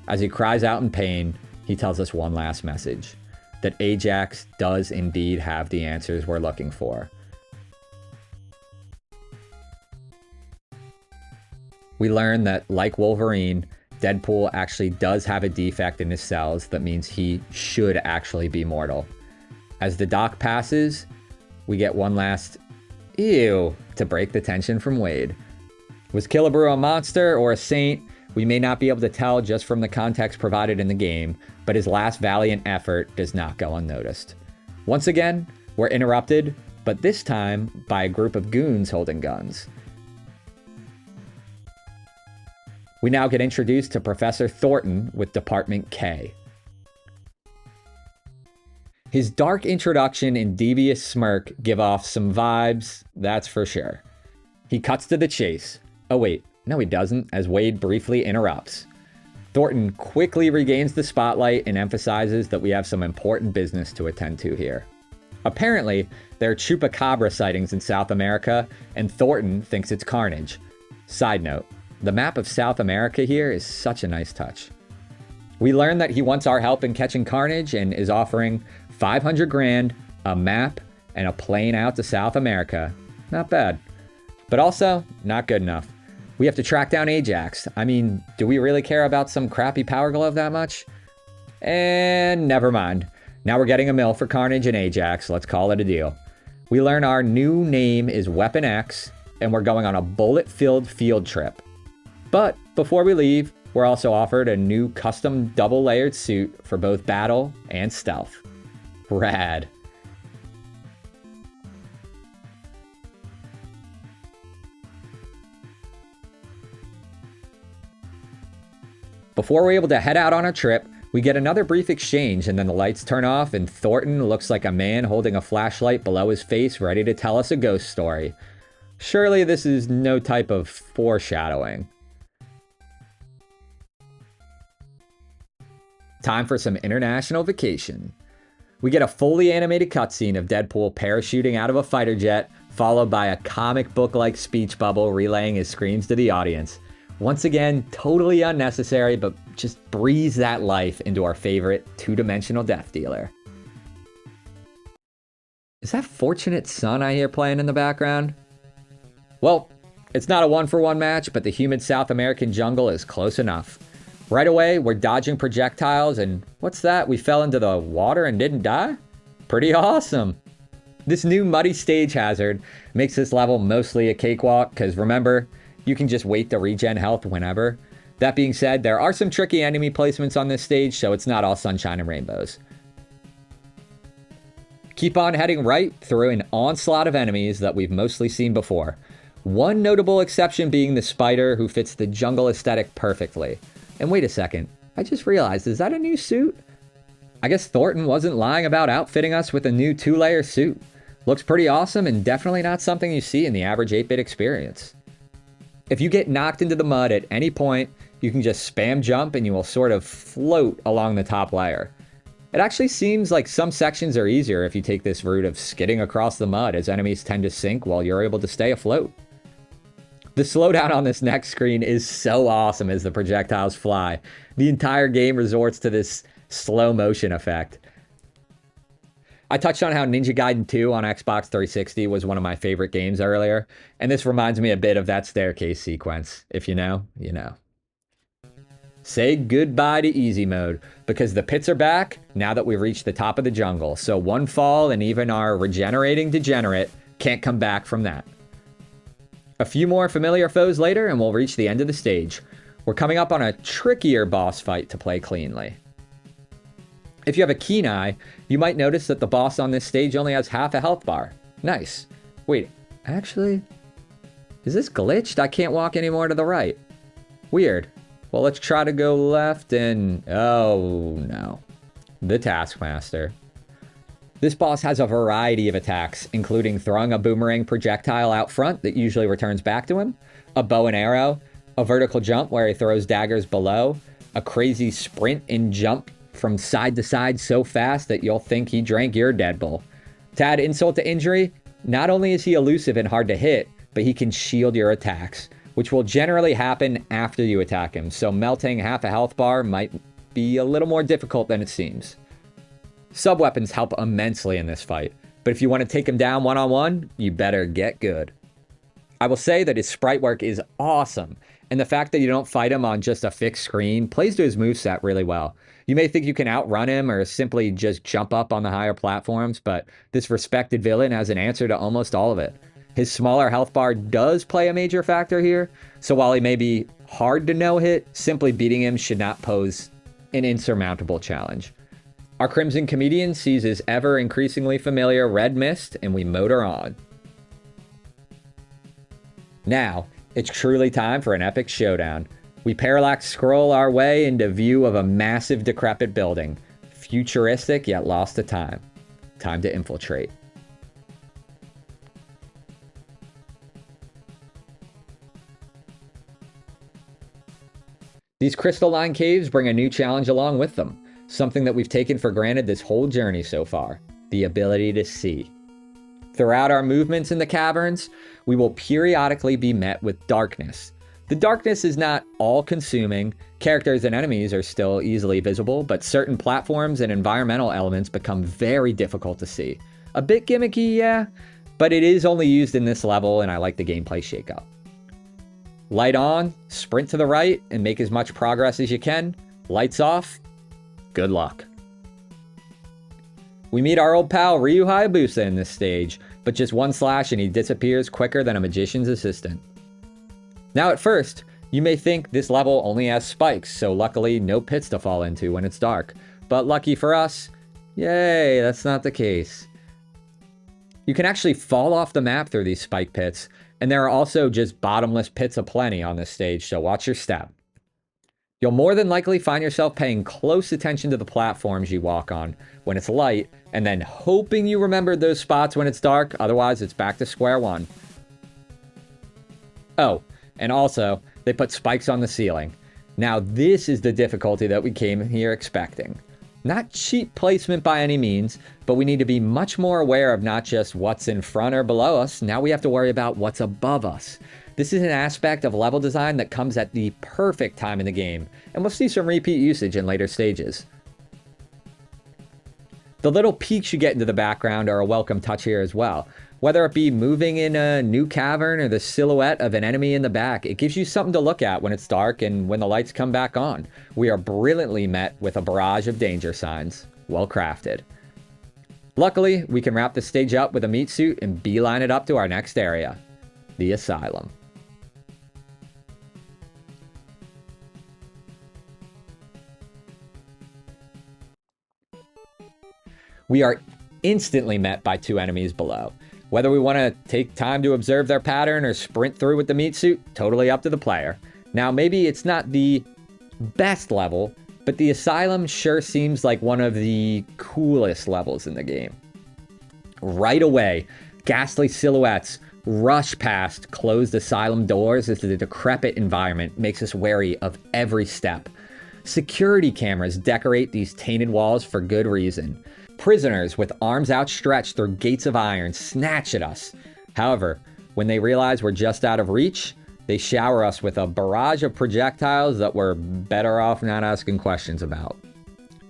As he cries out in pain, he tells us one last message, that Ajax does indeed have the answers we're looking for. We learn that, like Wolverine, Deadpool actually does have a defect in his cells that means he should actually be mortal. As the doc passes, we get one last ew to break the tension from Wade. Was Killebrew a monster or a saint? We may not be able to tell just from the context provided in the game, but his last valiant effort does not go unnoticed. Once again, we're interrupted, but this time by a group of goons holding guns. We now get introduced to Professor Thornton with Department K. His dark introduction and devious smirk give off some vibes, that's for sure. He cuts to the chase. Oh wait, no he doesn't, as Wade briefly interrupts. Thornton quickly regains the spotlight and emphasizes that we have some important business to attend to here. Apparently, there are chupacabra sightings in South America, and Thornton thinks it's Carnage. Side note, the map of South America here is such a nice touch. We learn that he wants our help in catching Carnage and is offering 500 grand, a map, and a plane out to South America. Not bad. But also, not good enough. We have to track down Ajax. I mean, do we really care about some crappy Power Glove that much? And never mind. Now we're getting a mill for Carnage and Ajax. Let's call it a deal. We learn our new name is Weapon X, and we're going on a bullet-filled field trip. But before we leave, we're also offered a new custom double-layered suit for both battle and stealth. Rad. Before we're able to head out on our trip, we get another brief exchange, and then the lights turn off and Thornton looks like a man holding a flashlight below his face ready to tell us a ghost story. Surely this is no type of foreshadowing. Time for some international vacation. We get a fully animated cutscene of Deadpool parachuting out of a fighter jet, followed by a comic book-like speech bubble relaying his screams to the audience. Once again, totally unnecessary, but just breathes that life into our favorite two-dimensional death dealer. Is that Fortunate Son I hear playing in the background? Well, it's not a one-for-one match, but the humid South American jungle is close enough. Right away, we're dodging projectiles, and what's that? We fell into the water and didn't die? Pretty awesome. This new muddy stage hazard makes this level mostly a cakewalk, because remember, you can just wait to regen health whenever. That being said, there are some tricky enemy placements on this stage, so it's not all sunshine and rainbows. Keep on heading right through an onslaught of enemies that we've mostly seen before. One notable exception being the spider, who fits the jungle aesthetic perfectly. And wait a second, I just realized, is that a new suit? I guess Thornton wasn't lying about outfitting us with a new 2-layer suit. Looks pretty awesome and definitely not something you see in the average 8-bit experience. If you get knocked into the mud at any point, you can just spam jump and you will sort of float along the top layer. It actually seems like some sections are easier if you take this route of skidding across the mud, as enemies tend to sink while you're able to stay afloat. The slowdown on this next screen is so awesome as the projectiles fly. The entire game resorts to this slow motion effect. I touched on how Ninja Gaiden 2 on Xbox 360 was one of my favorite games earlier, and this reminds me a bit of that staircase sequence. If you know, you know. Say goodbye to easy mode, because the pits are back now that we've reached the top of the jungle, so one fall and even our regenerating degenerate can't come back from that. A few more familiar foes later and we'll reach the end of the stage. We're coming up on a trickier boss fight to play cleanly. If you have a keen eye, you might notice that the boss on this stage only has half a health bar. Nice. Wait, actually, is this glitched? I can't walk any more to the right. Weird. Well, let's try to go left and... oh no. The Taskmaster. This boss has a variety of attacks, including throwing a boomerang projectile out front that usually returns back to him, a bow and arrow, a vertical jump where he throws daggers below, a crazy sprint and jump from side to side so fast that you'll think he drank your Deadpool. To add insult to injury, not only is he elusive and hard to hit, but he can shield your attacks, which will generally happen after you attack him, so melting half a health bar might be a little more difficult than it seems. Sub-weapons help immensely in this fight, but if you want to take him down one-on-one, you better get good. I will say that his sprite work is awesome, and the fact that you don't fight him on just a fixed screen plays to his moveset really well. You may think you can outrun him or simply just jump up on the higher platforms, but this respected villain has an answer to almost all of it. His smaller health bar does play a major factor here, so while he may be hard to no-hit, simply beating him should not pose an insurmountable challenge. Our Crimson Comedian sees his ever-increasingly familiar red mist, and we motor on. Now, it's truly time for an epic showdown. We parallax scroll our way into view of a massive decrepit building. Futuristic, yet lost to time. Time to infiltrate. These crystalline caves bring a new challenge along with them. Something that we've taken for granted this whole journey so far. The ability to see. Throughout our movements in the caverns, we will periodically be met with darkness. The darkness is not all-consuming. Characters and enemies are still easily visible, but certain platforms and environmental elements become very difficult to see. A bit gimmicky, yeah, but it is only used in this level, and I like the gameplay shakeup. Light on, sprint to the right, and make as much progress as you can. Lights off, good luck. We meet our old pal Ryu Hayabusa in this stage. but just one slash and he disappears quicker than a magician's assistant. Now at first, you may think this level only has spikes, so luckily no pits to fall into when it's dark. But lucky for us, yay, that's not the case. You can actually fall off the map through these spike pits, and there are also just bottomless pits aplenty on this stage, so watch your step. You'll more than likely find yourself paying close attention to the platforms you walk on when it's light, and then hoping you remembered those spots when it's dark, otherwise it's back to square one. Oh, and also, they put spikes on the ceiling. Now this is the difficulty that we came here expecting. Not cheap placement by any means, but we need to be much more aware of not just what's in front or below us, now we have to worry about what's above us. This is an aspect of level design that comes at the perfect time in the game, and we'll see some repeat usage in later stages. The little peeks you get into the background are a welcome touch here as well. Whether it be moving in a new cavern or the silhouette of an enemy in the back, it gives you something to look at when it's dark and when the lights come back on. We are brilliantly met with a barrage of danger signs. Well crafted. Luckily, we can wrap the stage up with a meat suit and beeline it up to our next area, the Asylum. We are instantly met by two enemies below. Whether we want to take time to observe their pattern or sprint through with the meat suit, totally up to the player. Now, maybe it's not the best level, but the Asylum sure seems like one of the coolest levels in the game. Right away, ghastly silhouettes rush past closed Asylum doors as the decrepit environment makes us wary of every step. Security cameras decorate these tainted walls for good reason. Prisoners with arms outstretched through gates of iron snatch at us. However, when they realize we're just out of reach, they shower us with a barrage of projectiles that we're better off not asking questions about.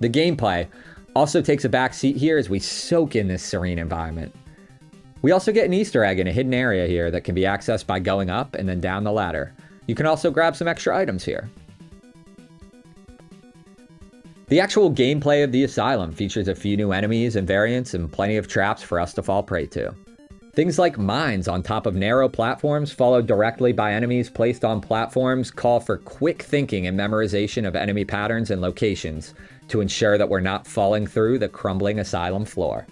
The gameplay also takes a back seat here as we soak in this serene environment. We also get an Easter egg in a hidden area here that can be accessed by going up and then down the ladder. You can also grab some extra items here. The actual gameplay of the Asylum features a few new enemies and variants and plenty of traps for us to fall prey to. Things like mines on top of narrow platforms followed directly by enemies placed on platforms call for quick thinking and memorization of enemy patterns and locations to ensure that we're not falling through the crumbling Asylum floor.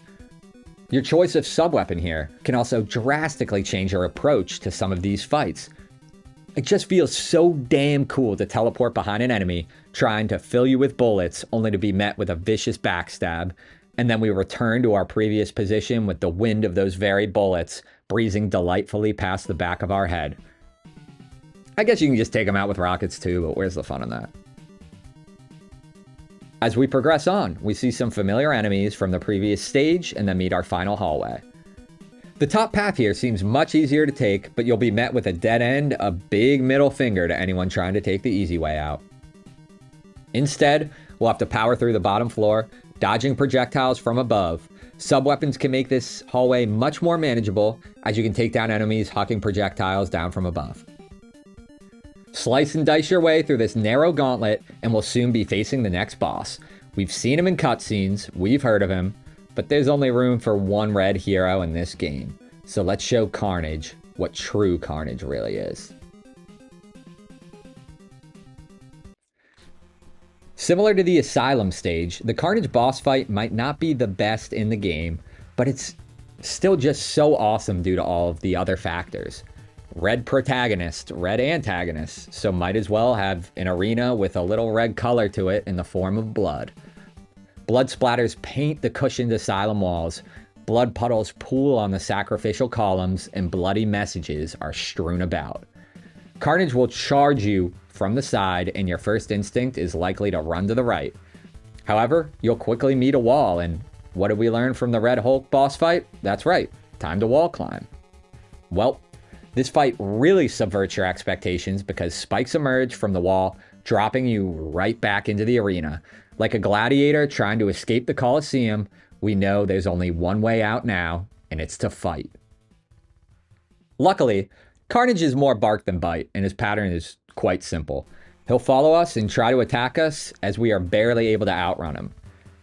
Your choice of subweapon here can also drastically change your approach to some of these fights. It just feels so damn cool to teleport behind an enemy, trying to fill you with bullets, only to be met with a vicious backstab, and then we return to our previous position with the wind of those very bullets breezing delightfully past the back of our head. I guess you can just take them out with rockets too, but where's the fun in that? As we progress on, we see some familiar enemies from the previous stage and then meet our final hallway. The top path here seems much easier to take, but you'll be met with a dead end, a big middle finger to anyone trying to take the easy way out. Instead, we'll have to power through the bottom floor, dodging projectiles from above. Subweapons can make this hallway much more manageable, as you can take down enemies hucking projectiles down from above. Slice and dice your way through this narrow gauntlet, and we'll soon be facing the next boss. We've seen him in cutscenes, we've heard of him, but there's only room for one red hero in this game. So let's show Carnage what true Carnage really is. Similar to the Asylum stage, the Carnage boss fight might not be the best in the game, but it's still just so awesome due to all of the other factors. Red protagonist, red antagonist, so might as well have an arena with a little red color to it in the form of blood. Blood splatters paint the cushioned Asylum walls, blood puddles pool on the sacrificial columns, and bloody messages are strewn about. Carnage will charge you from the side, and your first instinct is likely to run to the right. However, you'll quickly meet a wall, and what did we learn from the Red Hulk boss fight? That's right, time to wall climb. Well, this fight really subverts your expectations because spikes emerge from the wall, dropping you right back into the arena. Like a gladiator trying to escape the Colosseum, we know there's only one way out now, and it's to fight. Luckily, Carnage is more bark than bite, and his pattern is quite simple. He'll follow us and try to attack us as we are barely able to outrun him.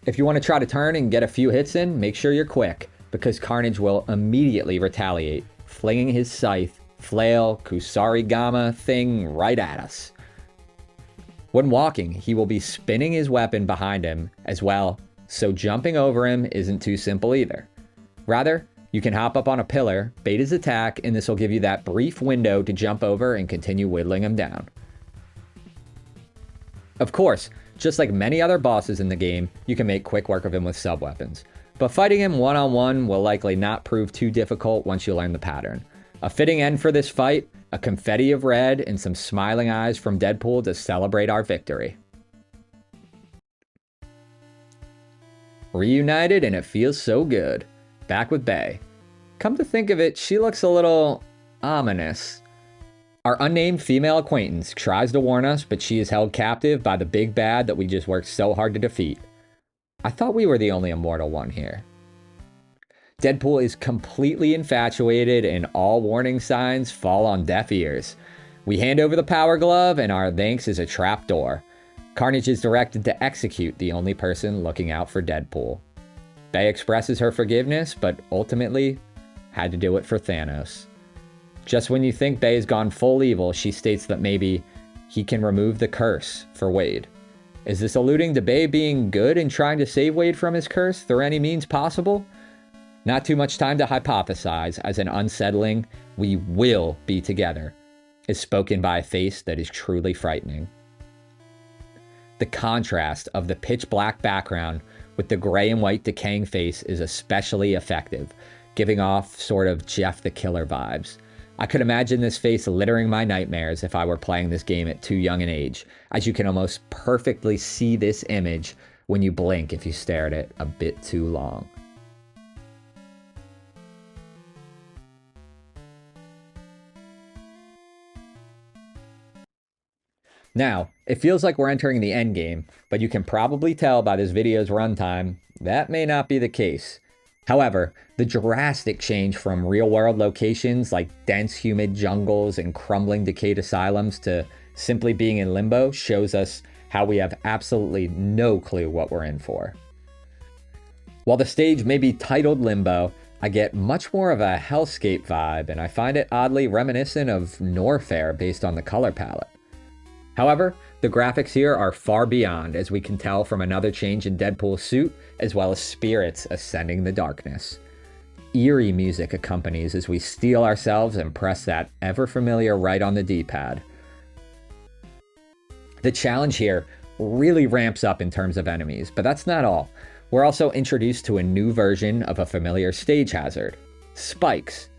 If you want to try to turn and get a few hits in, make sure you're quick. because Carnage will immediately retaliate, flinging his scythe, flail, kusarigama thing right at us. When walking, he will be spinning his weapon behind him as well, so jumping over him isn't too simple either. Rather, you can hop up on a pillar, bait his attack, and this will give you that brief window to jump over and continue whittling him down. Of course, just like many other bosses in the game, you can make quick work of him with sub-weapons, but fighting him one-on-one will likely not prove too difficult once you learn the pattern. A fitting end for this fight, a confetti of red and some smiling eyes from Deadpool to celebrate our victory. Reunited and it feels so good. Back with Bay. Come to think of it, she looks a little ominous. Our unnamed female acquaintance tries to warn us, but she is held captive by the big bad that we just worked so hard to defeat. I thought we were the only immortal one here. Deadpool is completely infatuated and all warning signs fall on deaf ears. We hand over the power glove and our thanks is a trapdoor. Carnage is directed to execute the only person looking out for Deadpool. Bay expresses her forgiveness, but ultimately had to do it for Thanos. Just when you think Bay has gone full evil, she states that maybe he can remove the curse for Wade. Is this alluding to Bay being good and trying to save Wade from his curse through any means possible? Not too much time to hypothesize, as an unsettling, "We will be together," is spoken by a face that is truly frightening. The contrast of the pitch black background with the gray and white decaying face is especially effective, giving off sort of Jeff the Killer vibes. I could imagine this face littering my nightmares if I were playing this game at too young an age, as you can almost perfectly see this image when you blink if you stare at it a bit too long. Now, it feels like we're entering the endgame, but you can probably tell by this video's runtime that may not be the case. However, the drastic change from real-world locations like dense, humid jungles and crumbling, decayed asylums to simply being in limbo shows us how we have absolutely no clue what we're in for. While the stage may be titled Limbo, I get much more of a hellscape vibe, and I find it oddly reminiscent of Norfair based on the color palette. However, the graphics here are far beyond, as we can tell from another change in Deadpool's suit, as well as spirits ascending the darkness. Eerie music accompanies as we steel ourselves and press that ever-familiar right on the D-pad. The challenge here really ramps up in terms of enemies, but that's not all. We're also introduced to a new version of a familiar stage hazard, spikes.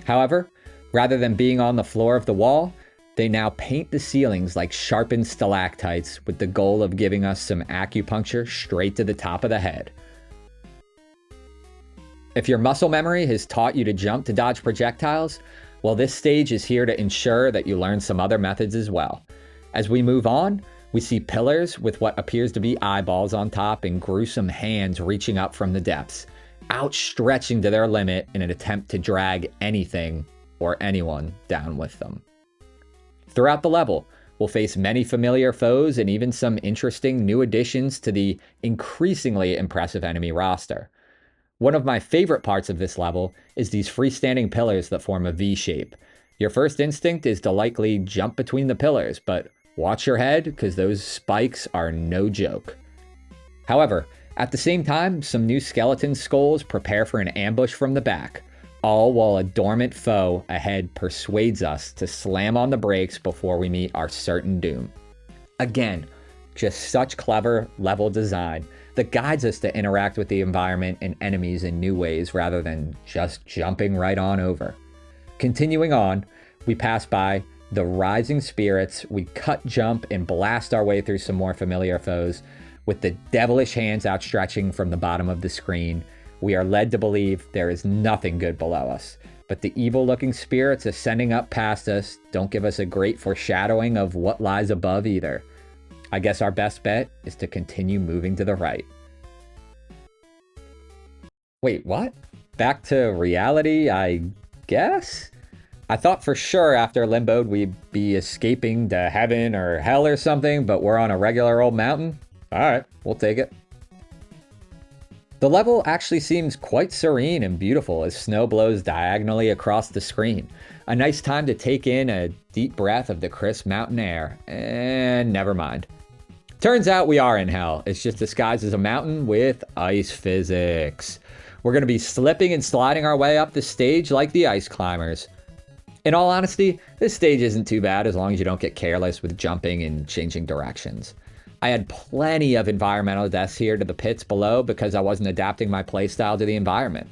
However, rather than being on the floor of the wall, they now paint the ceilings like sharpened stalactites with the goal of giving us some acupuncture straight to the top of the head. If your muscle memory has taught you to jump to dodge projectiles, well, this stage is here to ensure that you learn some other methods as well. As we move on, we see pillars with what appears to be eyeballs on top and gruesome hands reaching up from the depths, outstretching to their limit in an attempt to drag anything or anyone down with them. Throughout the level, we'll face many familiar foes and even some interesting new additions to the increasingly impressive enemy roster. One of my favorite parts of this level is these freestanding pillars that form a V shape. Your first instinct is to likely jump between the pillars, but watch your head because those spikes are no joke. However, at the same time, some new skeleton skulls prepare for an ambush from the back, all while a dormant foe ahead persuades us to slam on the brakes before we meet our certain doom. Again, just such clever level design that guides us to interact with the environment and enemies in new ways rather than just jumping right on over. Continuing on, we pass by the rising spirits, we cut, jump, and blast our way through some more familiar foes, with the devilish hands outstretching from the bottom of the screen. We are led to believe there is nothing good below us, but the evil-looking spirits ascending up past us don't give us a great foreshadowing of what lies above either. I guess our best bet is to continue moving to the right. Wait, what? Back to reality, I guess? I thought for sure after Limbo we'd be escaping to heaven or hell or something, but we're on a regular old mountain? Alright, we'll take it. The level actually seems quite serene and beautiful as snow blows diagonally across the screen. A nice time to take in a deep breath of the crisp mountain air. And never mind. Turns out we are in hell. It's just disguised as a mountain with ice physics. We're going to be slipping and sliding our way up the stage like the ice climbers. In all honesty, this stage isn't too bad as long as you don't get careless with jumping and changing directions. I had plenty of environmental deaths here to the pits below because I wasn't adapting my playstyle to the environment.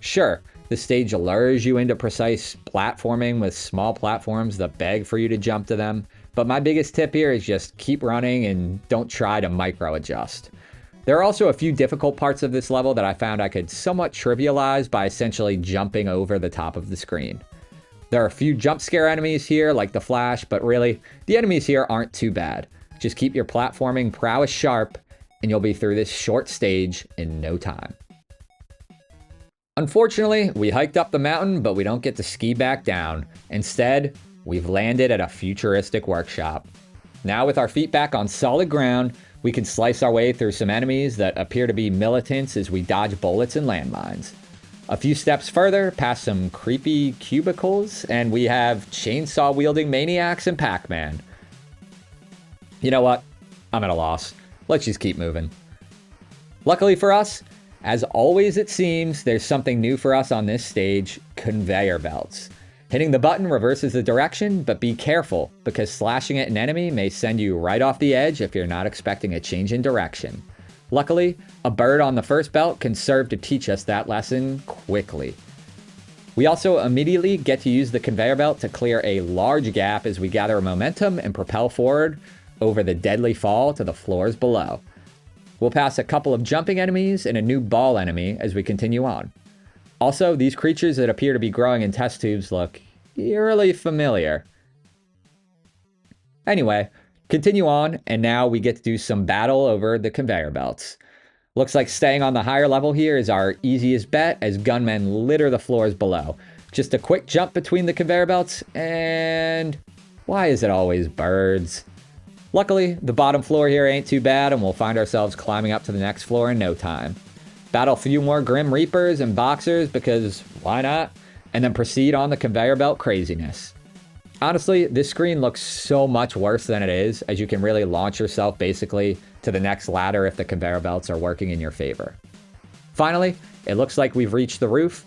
Sure, the stage lures you into precise platforming with small platforms that beg for you to jump to them, but my biggest tip here is just keep running and don't try to micro adjust. There are also a few difficult parts of this level that I found I could somewhat trivialize by essentially jumping over the top of the screen. There are a few jump scare enemies here like the Flash, but really, the enemies here aren't too bad. Just keep your platforming prowess sharp and you'll be through this short stage in no time. Unfortunately, we hiked up the mountain, but we don't get to ski back down. Instead, we've landed at a futuristic workshop. Now with our feet back on solid ground, we can slice our way through some enemies that appear to be militants as we dodge bullets and landmines. A few steps further, past some creepy cubicles, and we have chainsaw-wielding maniacs and Pac-Man. You know what? I'm at a loss. Let's just keep moving. Luckily for us, as always it seems, there's something new for us on this stage: conveyor belts. Hitting the button reverses the direction, but be careful, because slashing at an enemy may send you right off the edge if you're not expecting a change in direction. Luckily, a bird on the first belt can serve to teach us that lesson quickly. We also immediately get to use the conveyor belt to clear a large gap as we gather momentum and propel forward over the deadly fall to the floors below. We'll pass a couple of jumping enemies and a new ball enemy as we continue on. Also, these creatures that appear to be growing in test tubes look eerily familiar. Anyway, continue on, and now we get to do some battle over the conveyor belts. Looks like staying on the higher level here is our easiest bet as gunmen litter the floors below. Just a quick jump between the conveyor belts, and why is it always birds? Luckily, the bottom floor here ain't too bad, and we'll find ourselves climbing up to the next floor in no time. Battle a few more Grim Reapers and Boxers because why not? And then proceed on the conveyor belt craziness. Honestly, this screen looks so much worse than it is, as you can really launch yourself basically to the next ladder if the conveyor belts are working in your favor. Finally, it looks like we've reached the roof.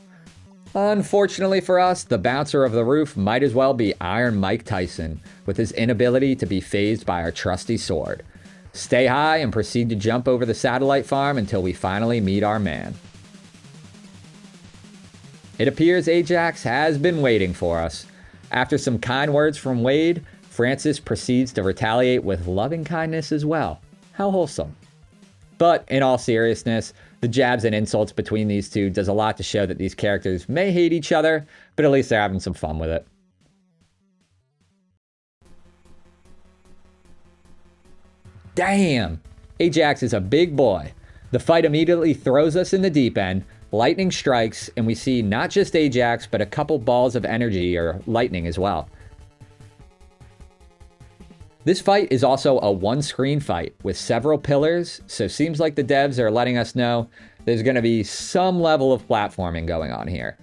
Unfortunately for us, the bouncer of the roof might as well be Iron Mike Tyson, with his inability to be fazed by our trusty sword. Stay high and proceed to jump over the satellite farm until we finally meet our man. It appears Ajax has been waiting for us. After some kind words from Wade, Francis proceeds to retaliate with loving kindness as well. How wholesome. But in all seriousness, the jabs and insults between these two does a lot to show that these characters may hate each other, but at least they're having some fun with it. Damn! Ajax is a big boy. The fight immediately throws us in the deep end, lightning strikes, and we see not just Ajax, but a couple balls of energy or lightning as well. This fight is also a one-screen fight with several pillars, so seems like the devs are letting us know there's going to be some level of platforming going on here.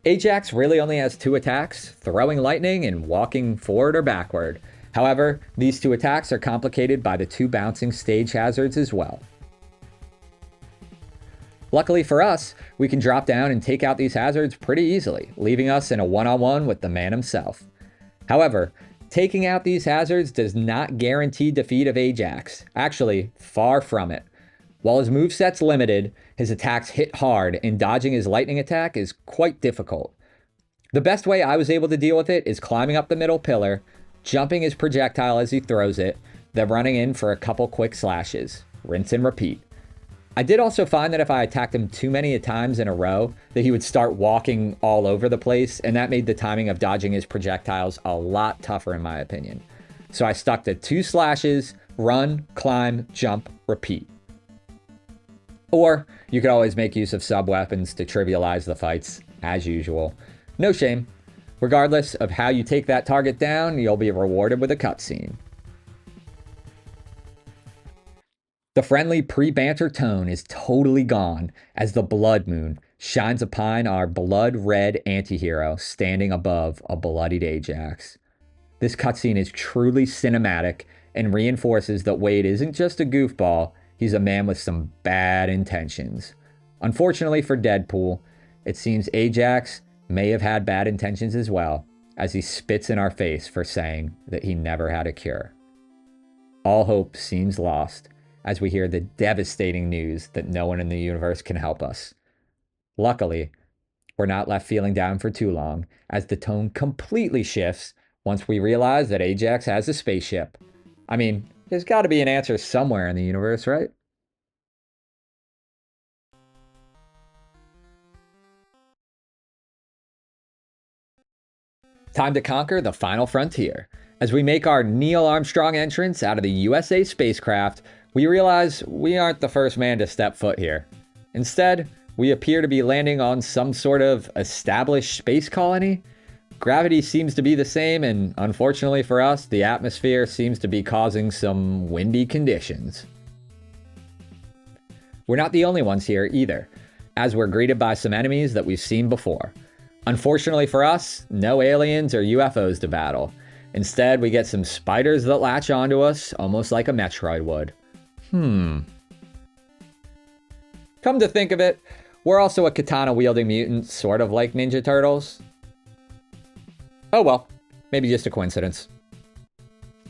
Ajax really only has two attacks, throwing lightning and walking forward or backward. However, these two attacks are complicated by the two bouncing stage hazards as well. Luckily for us, we can drop down and take out these hazards pretty easily, leaving us in a one-on-one with the man himself. However, taking out these hazards does not guarantee defeat of Ajax. Actually, far from it. While his moveset's limited, his attacks hit hard, and dodging his lightning attack is quite difficult. The best way I was able to deal with it is climbing up the middle pillar, jumping his projectile as he throws it, then running in for a couple quick slashes. Rinse and repeat. I did also find that if I attacked him too many times in a row, that he would start walking all over the place, and that made the timing of dodging his projectiles a lot tougher in my opinion. So I stuck to 2 slashes, run, climb, jump, repeat. Or you could always make use of sub-weapons to trivialize the fights, as usual. No shame. Regardless of how you take that target down, you'll be rewarded with a cutscene. The friendly pre-banter tone is totally gone as the blood moon shines upon our blood-red antihero standing above a bloodied Ajax. This cutscene is truly cinematic and reinforces that Wade isn't just a goofball, he's a man with some bad intentions. Unfortunately for Deadpool, it seems Ajax may have had bad intentions as well, as he spits in our face for saying that he never had a cure. All hope seems lost as we hear the devastating news that no one in the universe can help us. Luckily, we're not left feeling down for too long, as the tone completely shifts once we realize that Ajax has a spaceship. I mean, there's got to be an answer somewhere in the universe, right? Time to conquer the final frontier. As we make our Neil Armstrong entrance out of the USA spacecraft, we realize we aren't the first man to step foot here. Instead, we appear to be landing on some sort of established space colony. Gravity seems to be the same, and unfortunately for us, the atmosphere seems to be causing some windy conditions. We're not the only ones here either, as we're greeted by some enemies that we've seen before. Unfortunately for us, no aliens or UFOs to battle. Instead, we get some spiders that latch onto us, almost like a Metroid would. Come to think of it, we're also a katana-wielding mutant, sort of like Ninja Turtles. Oh well, maybe just a coincidence.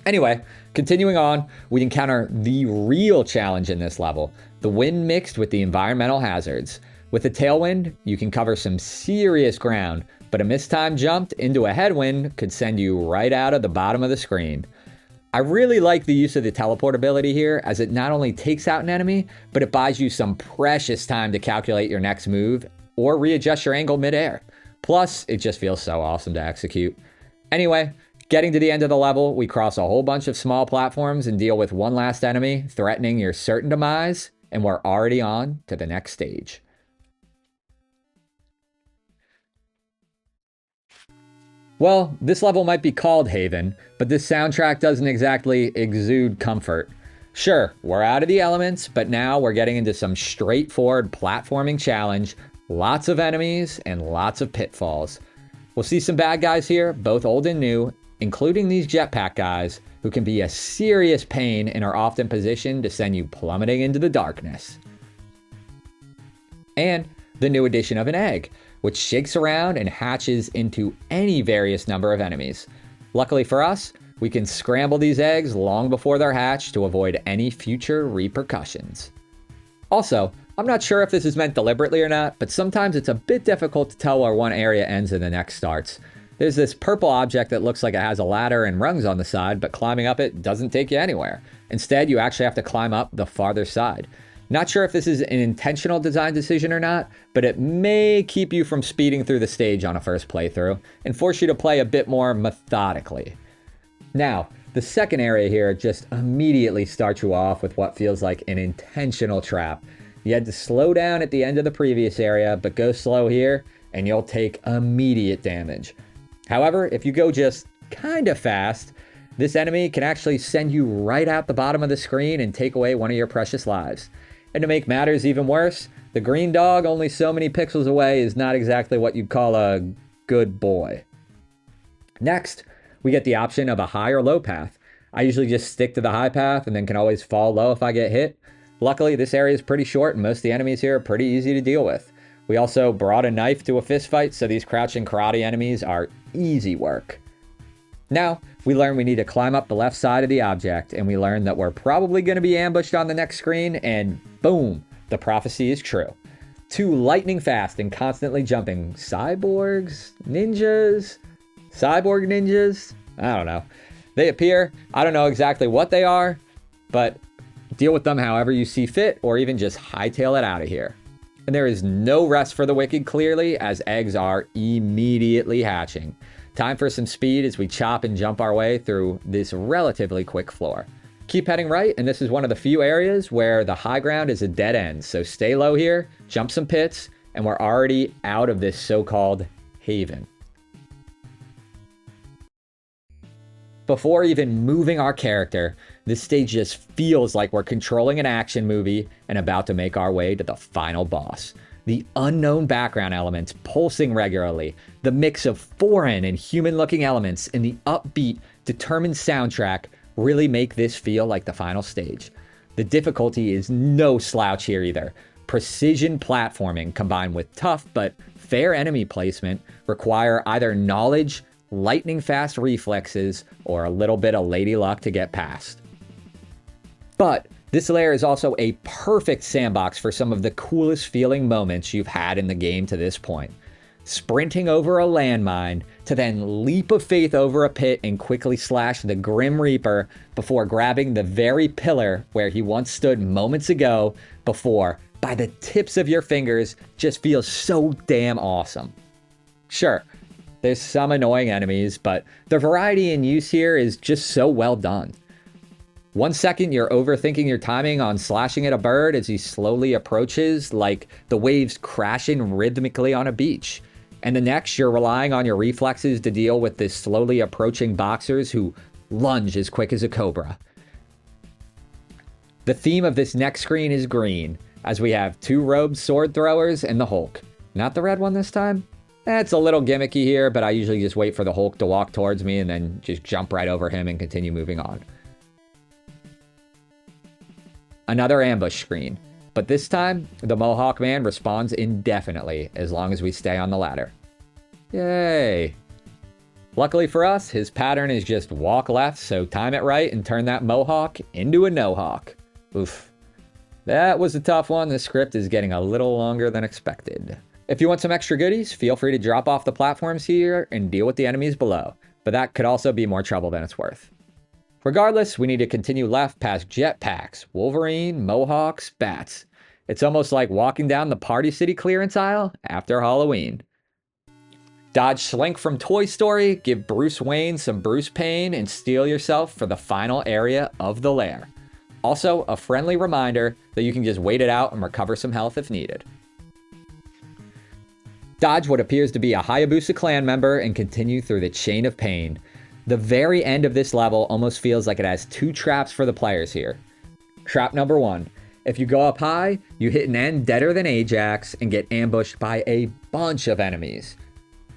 Anyway, continuing on, we encounter the real challenge in this level, the wind mixed with the environmental hazards. With a tailwind, you can cover some serious ground, but a mistimed jump into a headwind could send you right out of the bottom of the screen. I really like the use of the teleport ability here, as it not only takes out an enemy, but it buys you some precious time to calculate your next move or readjust your angle midair. Plus, it just feels so awesome to execute. Anyway, getting to the end of the level, we cross a whole bunch of small platforms and deal with one last enemy, threatening your certain demise, and we're already on to the next stage. Well, this level might be called Haven, but this soundtrack doesn't exactly exude comfort. Sure, we're out of the elements, but now we're getting into some straightforward platforming challenge, lots of enemies, and lots of pitfalls. We'll see some bad guys here, both old and new, including these jetpack guys, who can be a serious pain and are often positioned to send you plummeting into the darkness. And the new addition of an egg, which shakes around and hatches into any various number of enemies. Luckily for us, we can scramble these eggs long before they're hatched to avoid any future repercussions. Also, I'm not sure if this is meant deliberately or not, but sometimes it's a bit difficult to tell where one area ends and the next starts. There's this purple object that looks like it has a ladder and rungs on the side, but climbing up it doesn't take you anywhere. Instead, you actually have to climb up the farther side. Not sure if this is an intentional design decision or not, but it may keep you from speeding through the stage on a first playthrough and force you to play a bit more methodically. Now, the second area here just immediately starts you off with what feels like an intentional trap. You had to slow down at the end of the previous area, but go slow here and you'll take immediate damage. However, if you go just kind of fast, this enemy can actually send you right out the bottom of the screen and take away one of your precious lives. And to make matters even worse, the green dog only so many pixels away is not exactly what you'd call a good boy. Next, we get the option of a high or low path. I usually just stick to the high path and then can always fall low if I get hit. Luckily, this area is pretty short and most of the enemies here are pretty easy to deal with. We also brought a knife to a fist fight, so these crouching karate enemies are easy work. Now, we learn we need to climb up the left side of the object, and we learn that we're probably going to be ambushed on the next screen, and boom, the prophecy is true. Two lightning fast and constantly jumping cyborgs? Ninjas? Cyborg ninjas? I don't know. They appear, I don't know exactly what they are, but deal with them however you see fit, or even just hightail it out of here. And there is no rest for the wicked, clearly, as eggs are immediately hatching. Time for some speed as we chop and jump our way through this relatively quick floor. Keep heading right, and this is one of the few areas where the high ground is a dead end. So stay low here, jump some pits, and we're already out of this so-called haven. Before even moving our character, this stage just feels like we're controlling an action movie and about to make our way to the final boss. The unknown background elements pulsing regularly, the mix of foreign and human-looking elements, and the upbeat, determined soundtrack really make this feel like the final stage. The difficulty is no slouch here either. Precision platforming combined with tough but fair enemy placement require either knowledge, lightning-fast reflexes, or a little bit of lady luck to get past. But this layer is also a perfect sandbox for some of the coolest feeling moments you've had in the game to this point. Sprinting over a landmine to then leap of faith over a pit and quickly slash the Grim Reaper before grabbing the very pillar where he once stood moments ago before, by the tips of your fingers, just feels so damn awesome. Sure, there's some annoying enemies, but the variety in use here is just so well done. 1 second you're overthinking your timing on slashing at a bird as he slowly approaches, like the waves crashing rhythmically on a beach. And the next you're relying on your reflexes to deal with this slowly approaching boxers who lunge as quick as a cobra. The theme of this next screen is green, as we have 2 robed sword throwers and the Hulk. Not the red one this time? It's a little gimmicky here, but I usually just wait for the Hulk to walk towards me and then just jump right over him and continue moving on. Another ambush screen, but this time the Mohawk Man responds indefinitely as long as we stay on the ladder. Yay! Luckily for us, his pattern is just walk left, so time it right and turn that Mohawk into a no-hawk. Oof. That was a tough one. The script is getting a little longer than expected. If you want some extra goodies, feel free to drop off the platforms here and deal with the enemies below, but that could also be more trouble than it's worth. Regardless, we need to continue left past jetpacks, Wolverine, Mohawks, bats. It's almost like walking down the Party City clearance aisle after Halloween. Dodge Slink from Toy Story, give Bruce Wayne some Bruce pain, and steel yourself for the final area of the lair. Also, a friendly reminder that you can just wait it out and recover some health if needed. Dodge what appears to be a Hayabusa clan member and continue through the chain of pain. The very end of this level almost feels like it has 2 traps for the players here. Trap number 1. If you go up high, you hit an end deader than Ajax and get ambushed by a bunch of enemies.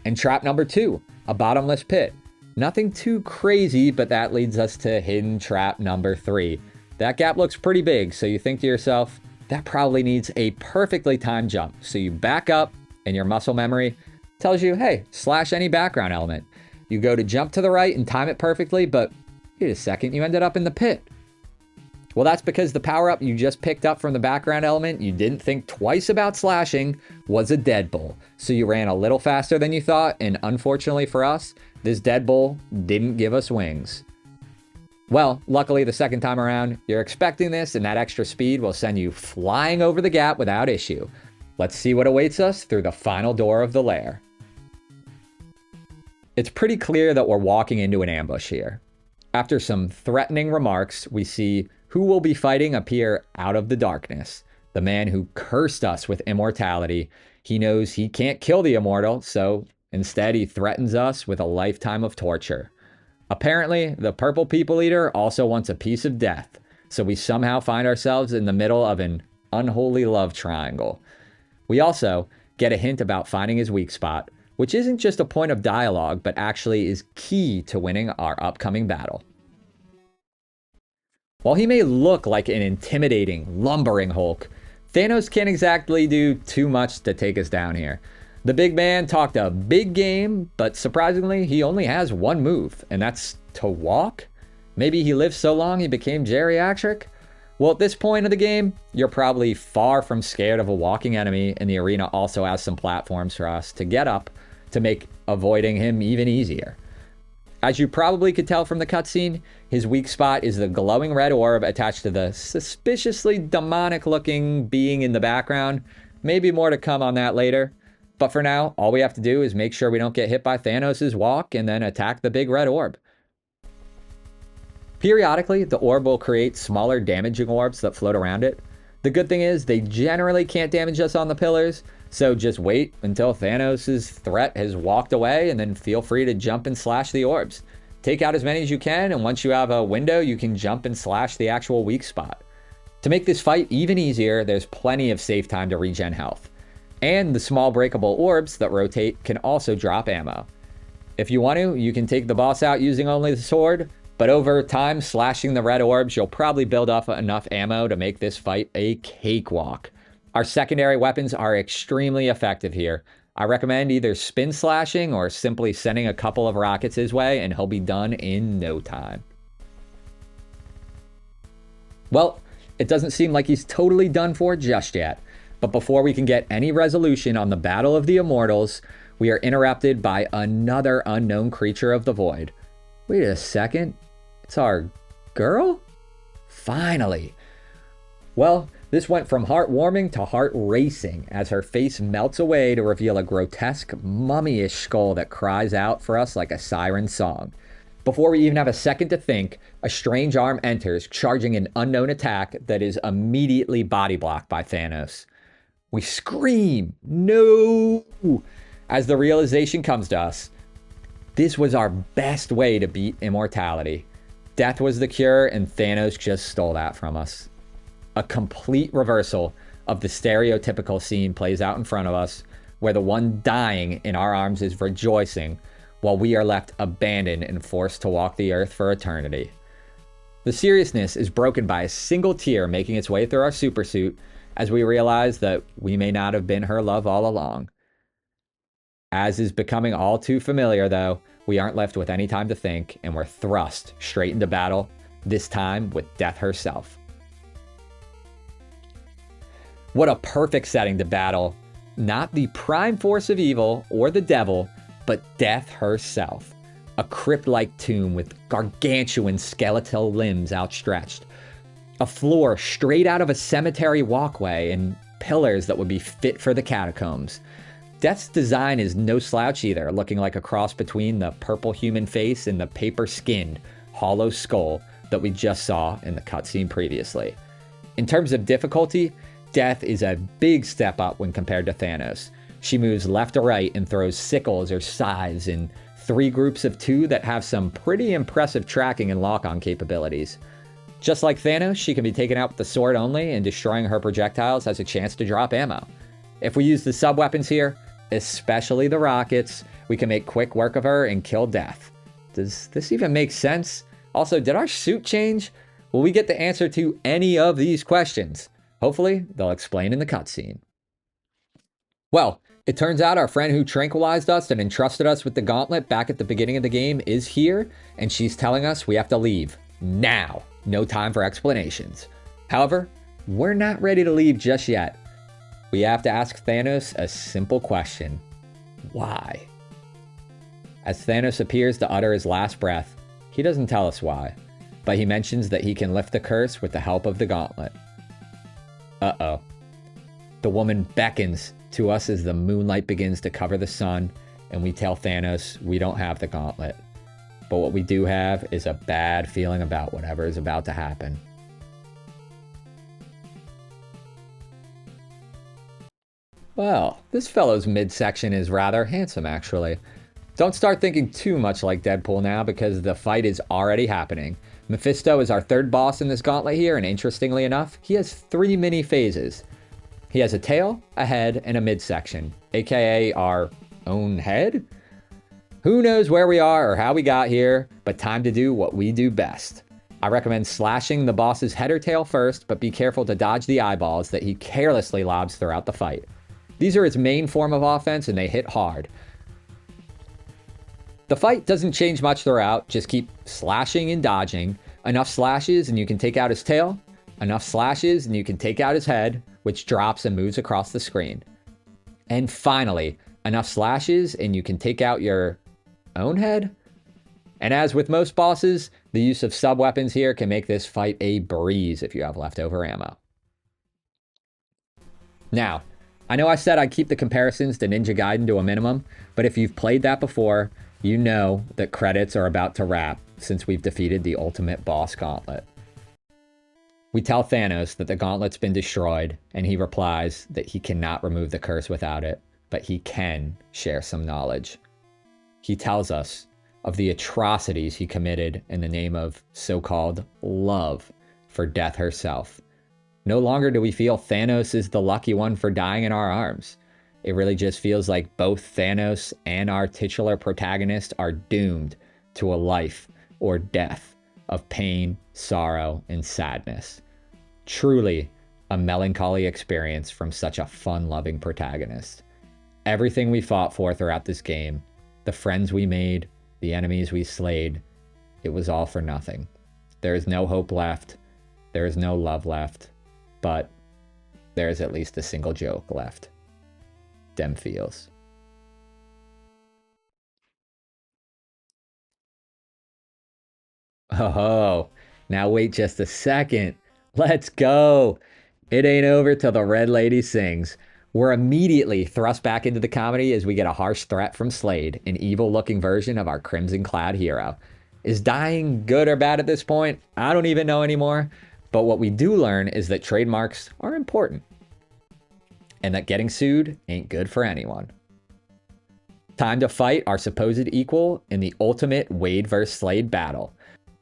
And trap number 2, a bottomless pit. Nothing too crazy, but that leads us to hidden trap number 3. That gap looks pretty big, so you think to yourself, that probably needs a perfectly timed jump. So you back up, and your muscle memory tells you, hey, slash any background element. You go to jump to the right and time it perfectly, but wait a second, you ended up in the pit. Well, that's because the power-up you just picked up from the background element you didn't think twice about slashing was a Deadpool. So you ran a little faster than you thought, and unfortunately for us, this Deadpool didn't give us wings. Well, luckily the second time around, you're expecting this, and that extra speed will send you flying over the gap without issue. Let's see what awaits us through the final door of the lair. It's pretty clear that we're walking into an ambush here. After some threatening remarks, we see who we'll be fighting appear out of the darkness. The man who cursed us with immortality. He knows he can't kill the immortal, so instead he threatens us with a lifetime of torture. Apparently, the Purple People Eater also wants a piece of death, so we somehow find ourselves in the middle of an unholy love triangle. We also get a hint about finding his weak spot, which isn't just a point of dialogue, but actually is key to winning our upcoming battle. While he may look like an intimidating, lumbering Hulk, Thanos can't exactly do too much to take us down here. The big man talked a big game, but surprisingly, he only has one move, and that's to walk? Maybe he lived so long he became geriatric? Well, at this point of the game, you're probably far from scared of a walking enemy, and the arena also has some platforms for us to get up to make avoiding him even easier. As you probably could tell from the cutscene, his weak spot is the glowing red orb attached to the suspiciously demonic-looking being in the background. Maybe more to come on that later. But for now, all we have to do is make sure we don't get hit by Thanos' walk and then attack the big red orb. Periodically, the orb will create smaller damaging orbs that float around it. The good thing is they generally can't damage us on the pillars, so just wait until Thanos' threat has walked away and then feel free to jump and slash the orbs. Take out as many as you can, and once you have a window, you can jump and slash the actual weak spot. To make this fight even easier, there's plenty of safe time to regen health. And the small breakable orbs that rotate can also drop ammo. If you want to, you can take the boss out using only the sword, but over time, slashing the red orbs, you'll probably build up enough ammo to make this fight a cakewalk. Our secondary weapons are extremely effective here. I recommend either spin slashing or simply sending a couple of rockets his way, and he'll be done in no time. Well, it doesn't seem like he's totally done for just yet. But before we can get any resolution on the Battle of the Immortals, we are interrupted by another unknown creature of the void. Wait a second. It's our girl? Finally. Well, this went from heartwarming to heart racing as her face melts away to reveal a grotesque, mummy-ish skull that cries out for us like a siren song. Before we even have a second to think, a strange arm enters, charging an unknown attack that is immediately body blocked by Thanos. We scream, no! As the realization comes to us, this was our best way to beat immortality. Death was the cure, and Thanos just stole that from us. A complete reversal of the stereotypical scene plays out in front of us, where the one dying in our arms is rejoicing, while we are left abandoned and forced to walk the earth for eternity. The seriousness is broken by a single tear making its way through our supersuit as we realize that we may not have been her love all along. As is becoming all too familiar, though, we aren't left with any time to think, and we're thrust straight into battle, this time with Death herself. What a perfect setting to battle not the prime force of evil or the devil, but Death herself. A crypt-like tomb with gargantuan skeletal limbs outstretched. A floor straight out of a cemetery walkway and pillars that would be fit for the catacombs. Death's design is no slouch either, looking like a cross between the purple human face and the paper-skinned, hollow skull that we just saw in the cutscene previously. In terms of difficulty, Death is a big step up when compared to Thanos. She moves left to right and throws sickles or scythes in 3 groups of 2 that have some pretty impressive tracking and lock-on capabilities. Just like Thanos, she can be taken out with the sword only, and destroying her projectiles has a chance to drop ammo. If we use the sub-weapons here, especially the rockets, we can make quick work of her and kill Death. Does this even make sense? Also, did our suit change? Will we get the answer to any of these questions? Hopefully, they'll explain in the cutscene. Well, it turns out our friend who tranquilized us and entrusted us with the gauntlet back at the beginning of the game is here, and she's telling us we have to leave. Now. No time for explanations. However, we're not ready to leave just yet. We have to ask Thanos a simple question. Why? As Thanos appears to utter his last breath, he doesn't tell us why, but he mentions that he can lift the curse with the help of the gauntlet. Uh-oh. The woman beckons to us as the moonlight begins to cover the sun, and we tell Thanos we don't have the gauntlet. But what we do have is a bad feeling about whatever is about to happen. Well, this fellow's midsection is rather handsome, actually. Don't start thinking too much like Deadpool now, because the fight is already happening. Mephisto is our third boss in this gauntlet here, and interestingly enough, he has 3 mini phases. He has a tail, a head, and a midsection, aka our own head? Who knows where we are or how we got here, but time to do what we do best. I recommend slashing the boss's head or tail first, but be careful to dodge the eyeballs that he carelessly lobs throughout the fight. These are his main form of offense, and they hit hard. The fight doesn't change much throughout, just keep slashing and dodging. Enough slashes and you can take out his tail, enough slashes and you can take out his head, which drops and moves across the screen. And finally, enough slashes and you can take out your own head? And as with most bosses, the use of sub-weapons here can make this fight a breeze if you have leftover ammo. Now, I know I said I'd keep the comparisons to Ninja Gaiden to a minimum, but if you've played that before, you know that credits are about to wrap since we've defeated the ultimate boss gauntlet. We tell Thanos that the gauntlet's been destroyed, and he replies that he cannot remove the curse without it, but he can share some knowledge. He tells us of the atrocities he committed in the name of so-called love for death herself. No longer do we feel Thanos is the lucky one for dying in our arms. It really just feels like both Thanos and our titular protagonist are doomed to a life or death of pain, sorrow, and sadness. Truly a melancholy experience from such a fun-loving protagonist. Everything we fought for throughout this game, the friends we made, the enemies we slayed, it was all for nothing. There is no hope left. There is no love left. But there is at least a single joke left. Dem feels. Oh, now wait just a second. Let's go. It ain't over till the Red Lady sings. We're immediately thrust back into the comedy as we get a harsh threat from Slade, an evil-looking version of our crimson-clad hero. Is dying good or bad at this point? I don't even know anymore. But what we do learn is that trademarks are important, and that getting sued ain't good for anyone. Time to fight our supposed equal in the ultimate Wade vs. Slade battle.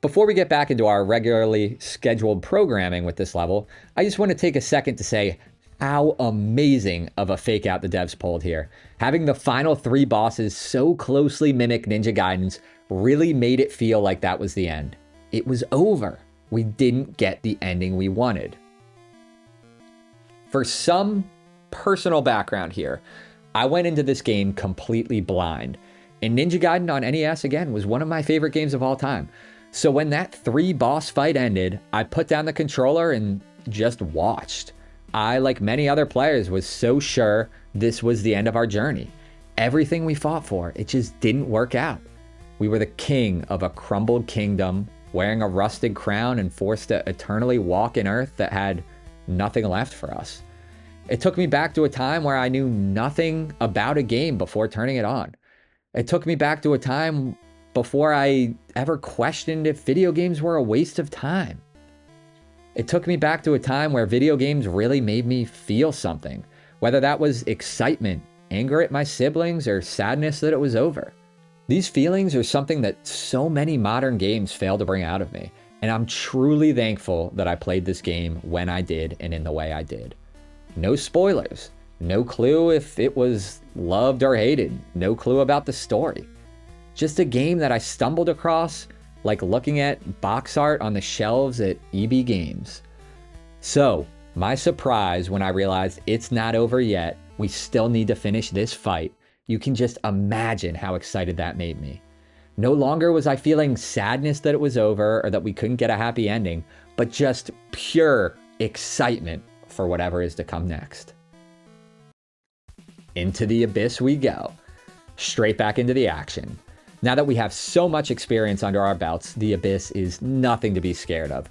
Before we get back into our regularly scheduled programming with this level, I just want to take a second to say how amazing of a fake out the devs pulled here. Having the final 3 bosses so closely mimic Ninja Gaiden's really made it feel like that was the end. It was over. We didn't get the ending we wanted. For some personal background here, I went into this game completely blind, and Ninja Gaiden on NES, again, was one of my favorite games of all time. So when that 3 boss fight ended, I put down the controller and just watched. I, like many other players, was so sure this was the end of our journey. Everything we fought for, it just didn't work out. We were the king of a crumbled kingdom, wearing a rusted crown and forced to eternally walk in earth that had nothing left for us. It took me back to a time where I knew nothing about a game before turning it on. It took me back to a time before I ever questioned if video games were a waste of time. It took me back to a time where video games really made me feel something, whether that was excitement, anger at my siblings, or sadness that it was over. These feelings are something that so many modern games fail to bring out of me, and I'm truly thankful that I played this game when I did and in the way I did. No spoilers, no clue if it was loved or hated, no clue about the story. Just a game that I stumbled across like looking at box art on the shelves at EB Games. So, my surprise when I realized it's not over yet, we still need to finish this fight. You can just imagine how excited that made me. No longer was I feeling sadness that it was over or that we couldn't get a happy ending, but just pure excitement for whatever is to come next. Into the abyss we go. Straight back into the action. Now that we have so much experience under our belts, the abyss is nothing to be scared of.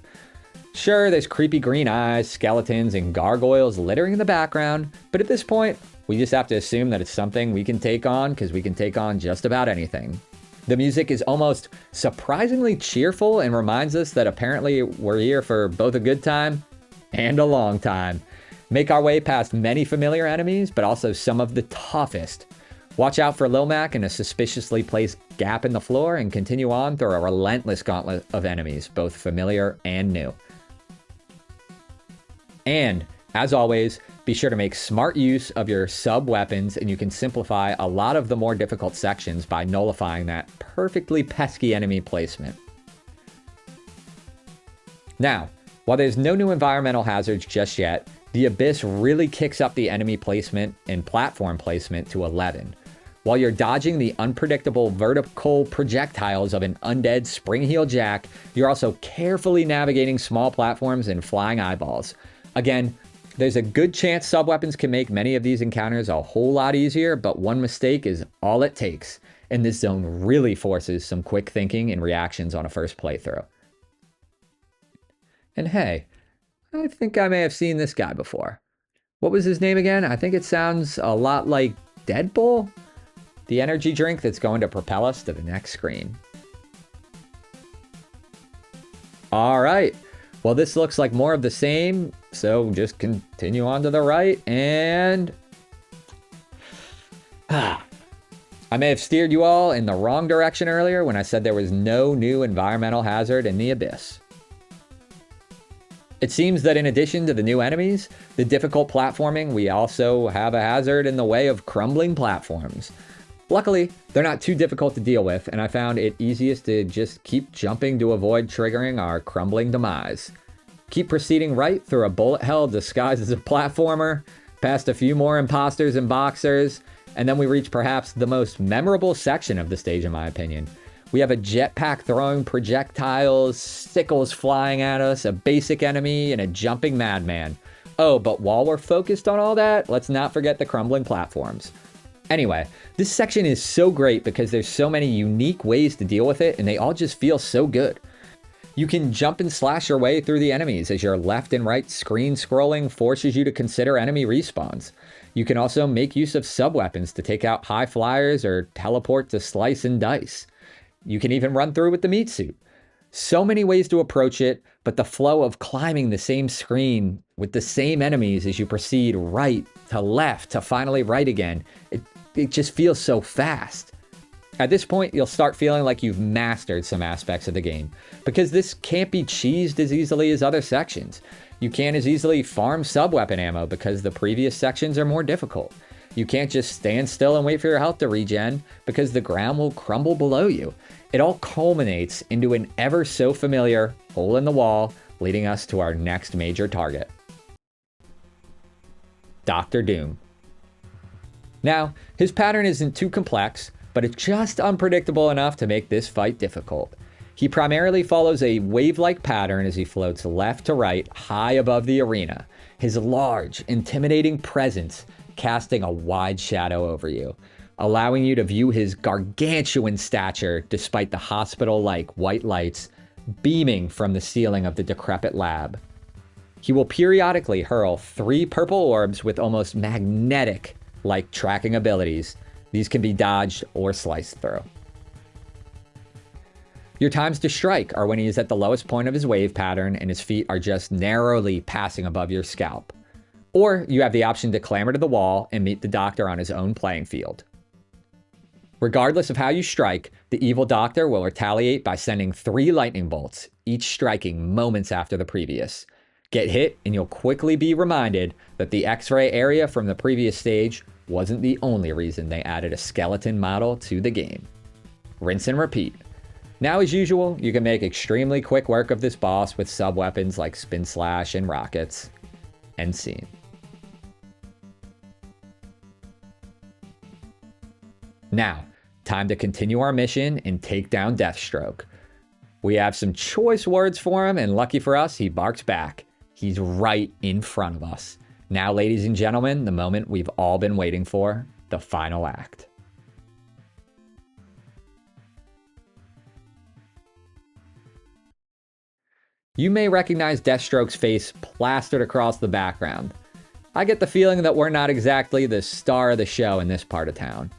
Sure, there's creepy green eyes, skeletons, and gargoyles littering in the background, but at this point, we just have to assume that it's something we can take on because we can take on just about anything. The music is almost surprisingly cheerful and reminds us that apparently we're here for both a good time and a long time. Make our way past many familiar enemies, but also some of the toughest. Watch out for Lil Mac in a suspiciously placed gap in the floor and continue on through a relentless gauntlet of enemies, both familiar and new. And, as always, be sure to make smart use of your sub-weapons, and you can simplify a lot of the more difficult sections by nullifying that perfectly pesky enemy placement. Now, while there's no new environmental hazards just yet, the Abyss really kicks up the enemy placement and platform placement to 11. While you're dodging the unpredictable vertical projectiles of an undead spring-heel jack, you're also carefully navigating small platforms and flying eyeballs. Again, there's a good chance sub-weapons can make many of these encounters a whole lot easier, but one mistake is all it takes, and this zone really forces some quick thinking and reactions on a first playthrough. And hey, I think I may have seen this guy before. What was his name again? I think it sounds a lot like Deadpool? The energy drink that's going to propel us to the next screen. All right. Well, this looks like more of the same, so just continue on to the right, and I may have steered you all in the wrong direction earlier when I said there was no new environmental hazard in the abyss. It seems that in addition to the new enemies, the difficult platforming, we also have a hazard in the way of crumbling platforms. Luckily, they're not too difficult to deal with, and I found it easiest to just keep jumping to avoid triggering our crumbling demise. Keep proceeding right through a bullet hell disguised as a platformer, past a few more imposters and boxers, and then we reach perhaps the most memorable section of the stage in my opinion. We have a jetpack throwing projectiles, sickles flying at us, a basic enemy, and a jumping madman. Oh, but while we're focused on all that, let's not forget the crumbling platforms. Anyway, this section is so great because there's so many unique ways to deal with it, and they all just feel so good. You can jump and slash your way through the enemies as your left and right screen scrolling forces you to consider enemy respawns. You can also make use of sub-weapons to take out high flyers or teleport to slice and dice. You can even run through with the meat suit. So many ways to approach it, but the flow of climbing the same screen with the same enemies as you proceed right to left to finally right again, it just feels so fast. At this point, you'll start feeling like you've mastered some aspects of the game, because this can't be cheesed as easily as other sections. You can't as easily farm sub-weapon ammo because the previous sections are more difficult. You can't just stand still and wait for your health to regen because the ground will crumble below you. It all culminates into an ever so familiar hole in the wall, leading us to our next major target. Dr. Doom. Now, his pattern isn't too complex, but it's just unpredictable enough to make this fight difficult. He primarily follows a wave-like pattern as he floats left to right, high above the arena, his large, intimidating presence casting a wide shadow over you, allowing you to view his gargantuan stature despite the hospital-like white lights beaming from the ceiling of the decrepit lab. He will periodically hurl 3 purple orbs with almost magnetic-like tracking abilities. These can be dodged or sliced through. Your times to strike are when he is at the lowest point of his wave pattern and his feet are just narrowly passing above your scalp. Or you have the option to clamber to the wall and meet the doctor on his own playing field. Regardless of how you strike, the evil doctor will retaliate by sending 3 lightning bolts, each striking moments after the previous. Get hit and you'll quickly be reminded that the X-ray area from the previous stage wasn't the only reason they added a skeleton model to the game. Rinse and repeat. Now, as usual, you can make extremely quick work of this boss with sub-weapons like Spin Slash and rockets. End scene. Now, time to continue our mission and take down Deathstroke. We have some choice words for him, and lucky for us, he barks back. He's right in front of us. Now, ladies and gentlemen, the moment we've all been waiting for, the final act. You may recognize Deathstroke's face plastered across the background. I get the feeling that we're not exactly the star of the show in this part of town.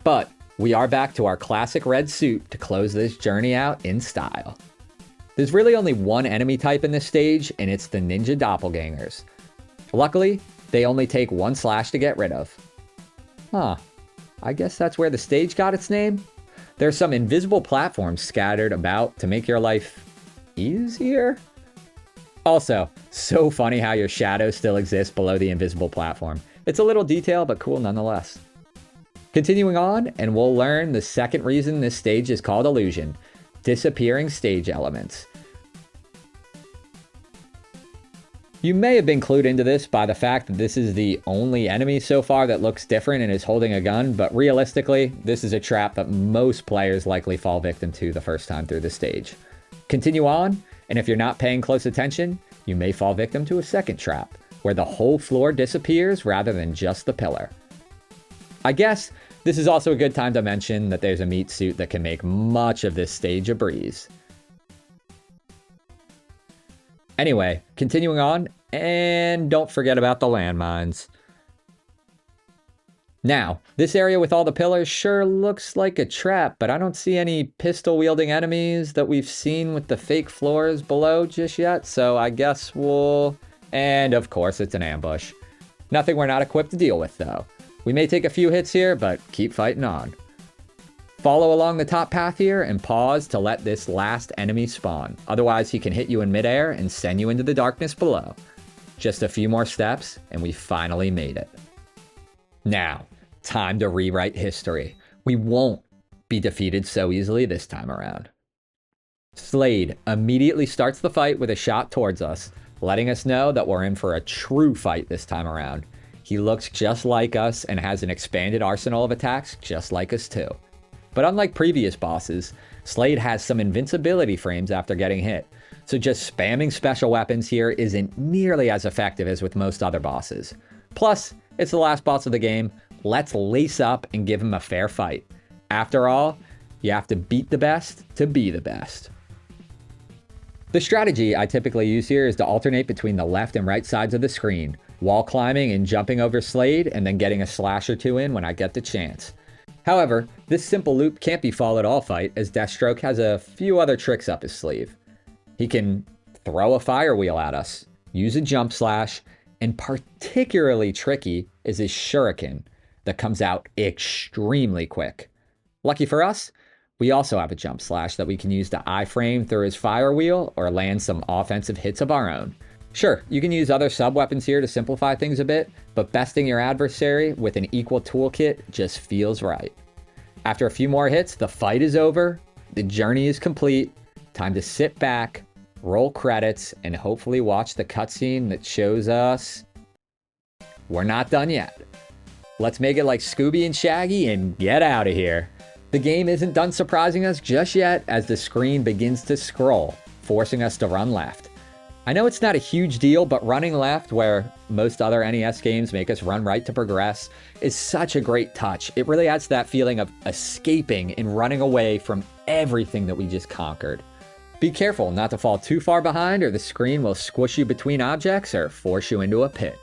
But we are back to our classic red suit to close this journey out in style. There's really only one enemy type in this stage, and it's the ninja doppelgangers. Luckily, they only take 1 slash to get rid of. Huh, I guess that's where the stage got its name? There's some invisible platforms scattered about to make your life easier? Also, so funny how your shadow still exists below the invisible platform. It's a little detail, but cool nonetheless. Continuing on, and we'll learn the second reason this stage is called Illusion: disappearing stage elements. You may have been clued into this by the fact that this is the only enemy so far that looks different and is holding a gun, but realistically, this is a trap that most players likely fall victim to the first time through the stage. Continue on, and if you're not paying close attention, you may fall victim to a second trap, where the whole floor disappears rather than just the pillar. I guess this is also a good time to mention that there's a meat suit that can make much of this stage a breeze. Anyway, continuing on, and don't forget about the landmines. Now, this area with all the pillars sure looks like a trap, but I don't see any pistol-wielding enemies that we've seen with the fake floors below just yet, so I guess we'll... And of course, it's an ambush. Nothing we're not equipped to deal with, though. We may take a few hits here, but keep fighting on. Follow along the top path here and pause to let this last enemy spawn. Otherwise, he can hit you in midair and send you into the darkness below. Just a few more steps and we finally made it. Now, time to rewrite history. We won't be defeated so easily this time around. Slade immediately starts the fight with a shot towards us, letting us know that we're in for a true fight this time around. He looks just like us and has an expanded arsenal of attacks just like us too. But unlike previous bosses, Slade has some invincibility frames after getting hit, so just spamming special weapons here isn't nearly as effective as with most other bosses. Plus, it's the last boss of the game. Let's lace up and give him a fair fight. After all, you have to beat the best to be the best. The strategy I typically use here is to alternate between the left and right sides of the screen, wall climbing and jumping over Slade, and then getting a slash or two in when I get the chance. However, this simple loop can't be followed all fight, as Deathstroke has a few other tricks up his sleeve. He can throw a fire wheel at us, use a jump slash, and particularly tricky is his shuriken that comes out extremely quick. Lucky for us, we also have a jump slash that we can use to iframe through his fire wheel or land some offensive hits of our own. Sure, you can use other sub-weapons here to simplify things a bit, but besting your adversary with an equal toolkit just feels right. After a few more hits, the fight is over, the journey is complete, time to sit back, roll credits, and hopefully watch the cutscene that shows us we're not done yet. Let's make it like Scooby and Shaggy and get out of here. The game isn't done surprising us just yet as the screen begins to scroll, forcing us to run left. I know it's not a huge deal, but running left, where most other NES games make us run right to progress, is such a great touch. It really adds that feeling of escaping and running away from everything that we just conquered. Be careful not to fall too far behind or the screen will squish you between objects or force you into a pit.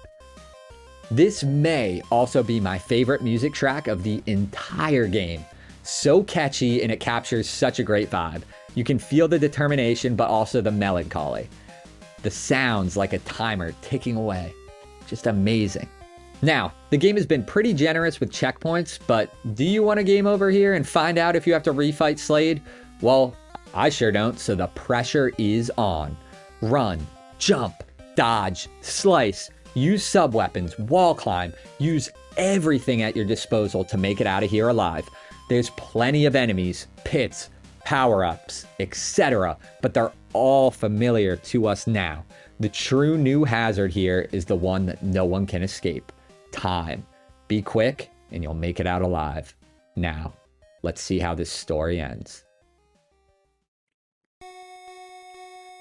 This may also be my favorite music track of the entire game. So catchy and it captures such a great vibe. You can feel the determination but also the melancholy. The sounds like a timer ticking away. Just amazing. Now, the game has been pretty generous with checkpoints, but do you want a game over here and find out if you have to refight Slade? Well, I sure don't, so the pressure is on. Run, jump, dodge, slice, use sub-weapons, wall climb, use everything at your disposal to make it out of here alive. There's plenty of enemies, pits, power-ups, etc., but they're all familiar to us now. The true new hazard here is the one that no one can escape. Time. Be quick and you'll make it out alive. Now, let's see how this story ends.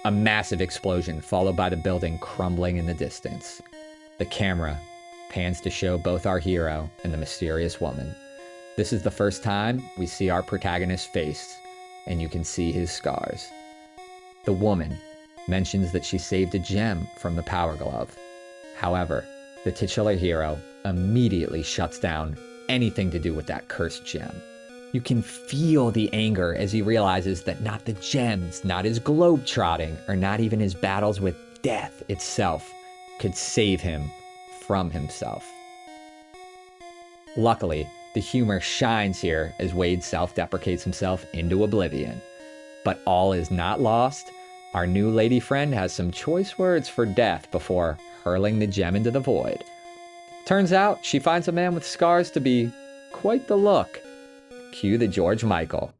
A massive explosion followed by the building crumbling in the distance. The camera pans to show both our hero and the mysterious woman. This is the first time we see our protagonist's face, and you can see his scars. The woman mentions that she saved a gem from the Power Glove. However, the titular hero immediately shuts down anything to do with that cursed gem. You can feel the anger as he realizes that not the gems, not his globe-trotting, or not even his battles with death itself could save him from himself. Luckily, the humor shines here as Wade self-deprecates himself into oblivion. But all is not lost. Our new lady friend has some choice words for death before hurling the gem into the void. Turns out she finds a man with scars to be quite the look. Cue the George Michael.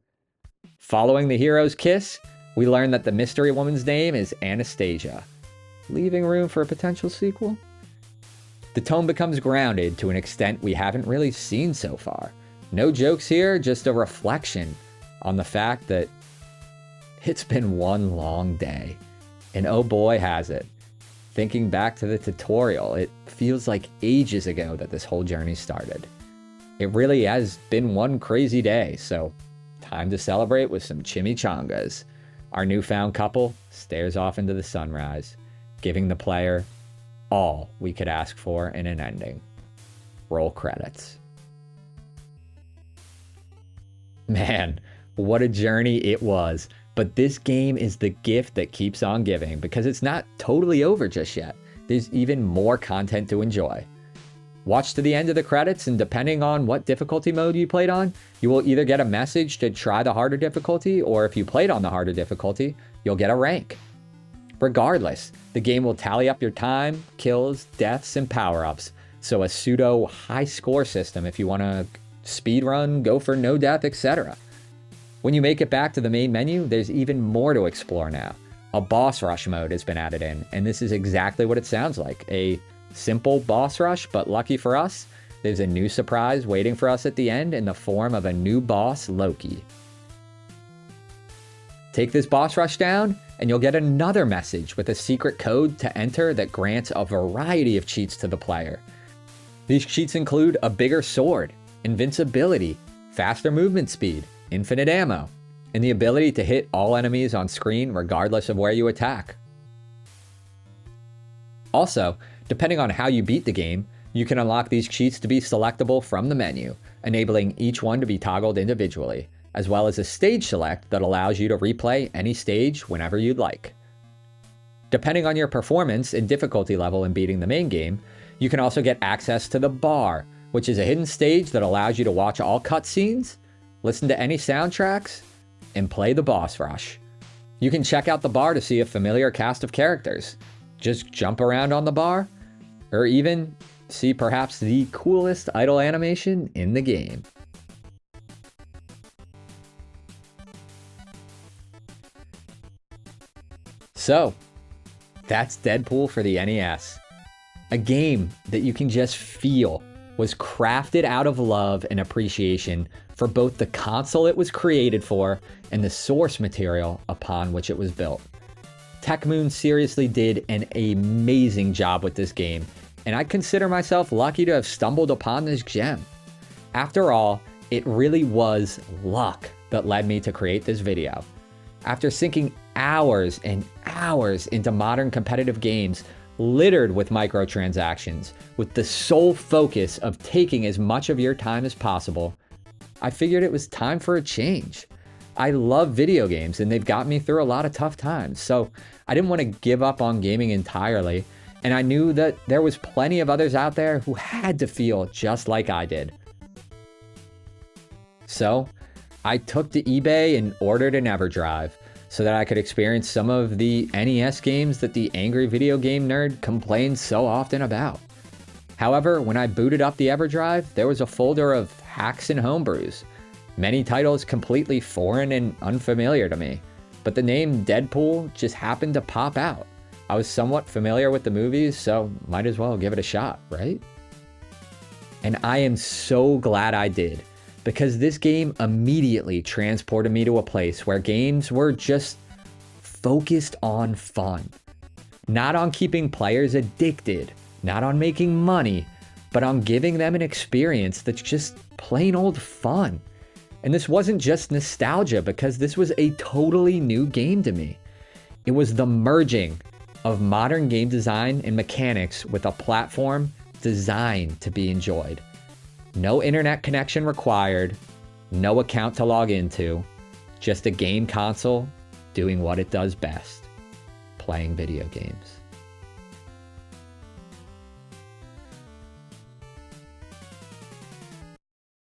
Following the hero's kiss, we learn that the mystery woman's name is Anastasia, leaving room for a potential sequel. The tone becomes grounded to an extent we haven't really seen so far. No jokes here, just a reflection on the fact that it's been one long day. And oh boy has it. Thinking back to the tutorial, it feels like ages ago that this whole journey started. It really has been one crazy day, so time to celebrate with some chimichangas. Our newfound couple stares off into the sunrise, giving the player all we could ask for in an ending. Roll credits. Man, what a journey it was. But this game is the gift that keeps on giving because it's not totally over just yet. There's even more content to enjoy. Watch to the end of the credits, and depending on what difficulty mode you played on, you will either get a message to try the harder difficulty, or if you played on the harder difficulty, you'll get a rank. Regardless, the game will tally up your time, kills, deaths, and power-ups, so a pseudo high score system if you want to speed run, go for no death, etc. When you make it back to the main menu, there's even more to explore now. A boss rush mode has been added in, and this is exactly what it sounds like. A simple boss rush, but lucky for us, there's a new surprise waiting for us at the end in the form of a new boss, Loki. Take this boss rush down, and you'll get another message with a secret code to enter that grants a variety of cheats to the player. These cheats include a bigger sword, invincibility, faster movement speed, infinite ammo, and the ability to hit all enemies on screen regardless of where you attack. Also, depending on how you beat the game, you can unlock these cheats to be selectable from the menu, enabling each one to be toggled individually, as well as a stage select that allows you to replay any stage whenever you'd like. Depending on your performance and difficulty level in beating the main game, you can also get access to the bar, which is a hidden stage that allows you to watch all cutscenes, listen to any soundtracks, and play the boss rush. You can check out the bar to see a familiar cast of characters, just jump around on the bar, or even see perhaps the coolest idle animation in the game. So, that's Deadpool for the NES. A game that you can just feel was crafted out of love and appreciation for both the console it was created for and the source material upon which it was built. Tecmoon seriously did an amazing job with this game, and I consider myself lucky to have stumbled upon this gem. After all, it really was luck that led me to create this video. After sinking hours and hours into modern competitive games littered with microtransactions, with the sole focus of taking as much of your time as possible, I figured it was time for a change. I love video games, and they've got me through a lot of tough times, so I didn't want to give up on gaming entirely, and I knew that there was plenty of others out there who had to feel just like I did. So I took to eBay and ordered an EverDrive, so that I could experience some of the NES games that the angry video game nerd complains so often about. However, when I booted up the EverDrive, there was a folder of hacks and homebrews, many titles completely foreign and unfamiliar to me, but the name Deadpool just happened to pop out. I was somewhat familiar with the movies, so might as well give it a shot, right? And I am so glad I did, because this game immediately transported me to a place where games were just focused on fun. Not on keeping players addicted, not on making money, but on giving them an experience that's just plain old fun. And this wasn't just nostalgia, because this was a totally new game to me. It was the merging of modern game design and mechanics with a platform designed to be enjoyed. No internet connection required, no account to log into, just a game console doing what it does best, playing video games.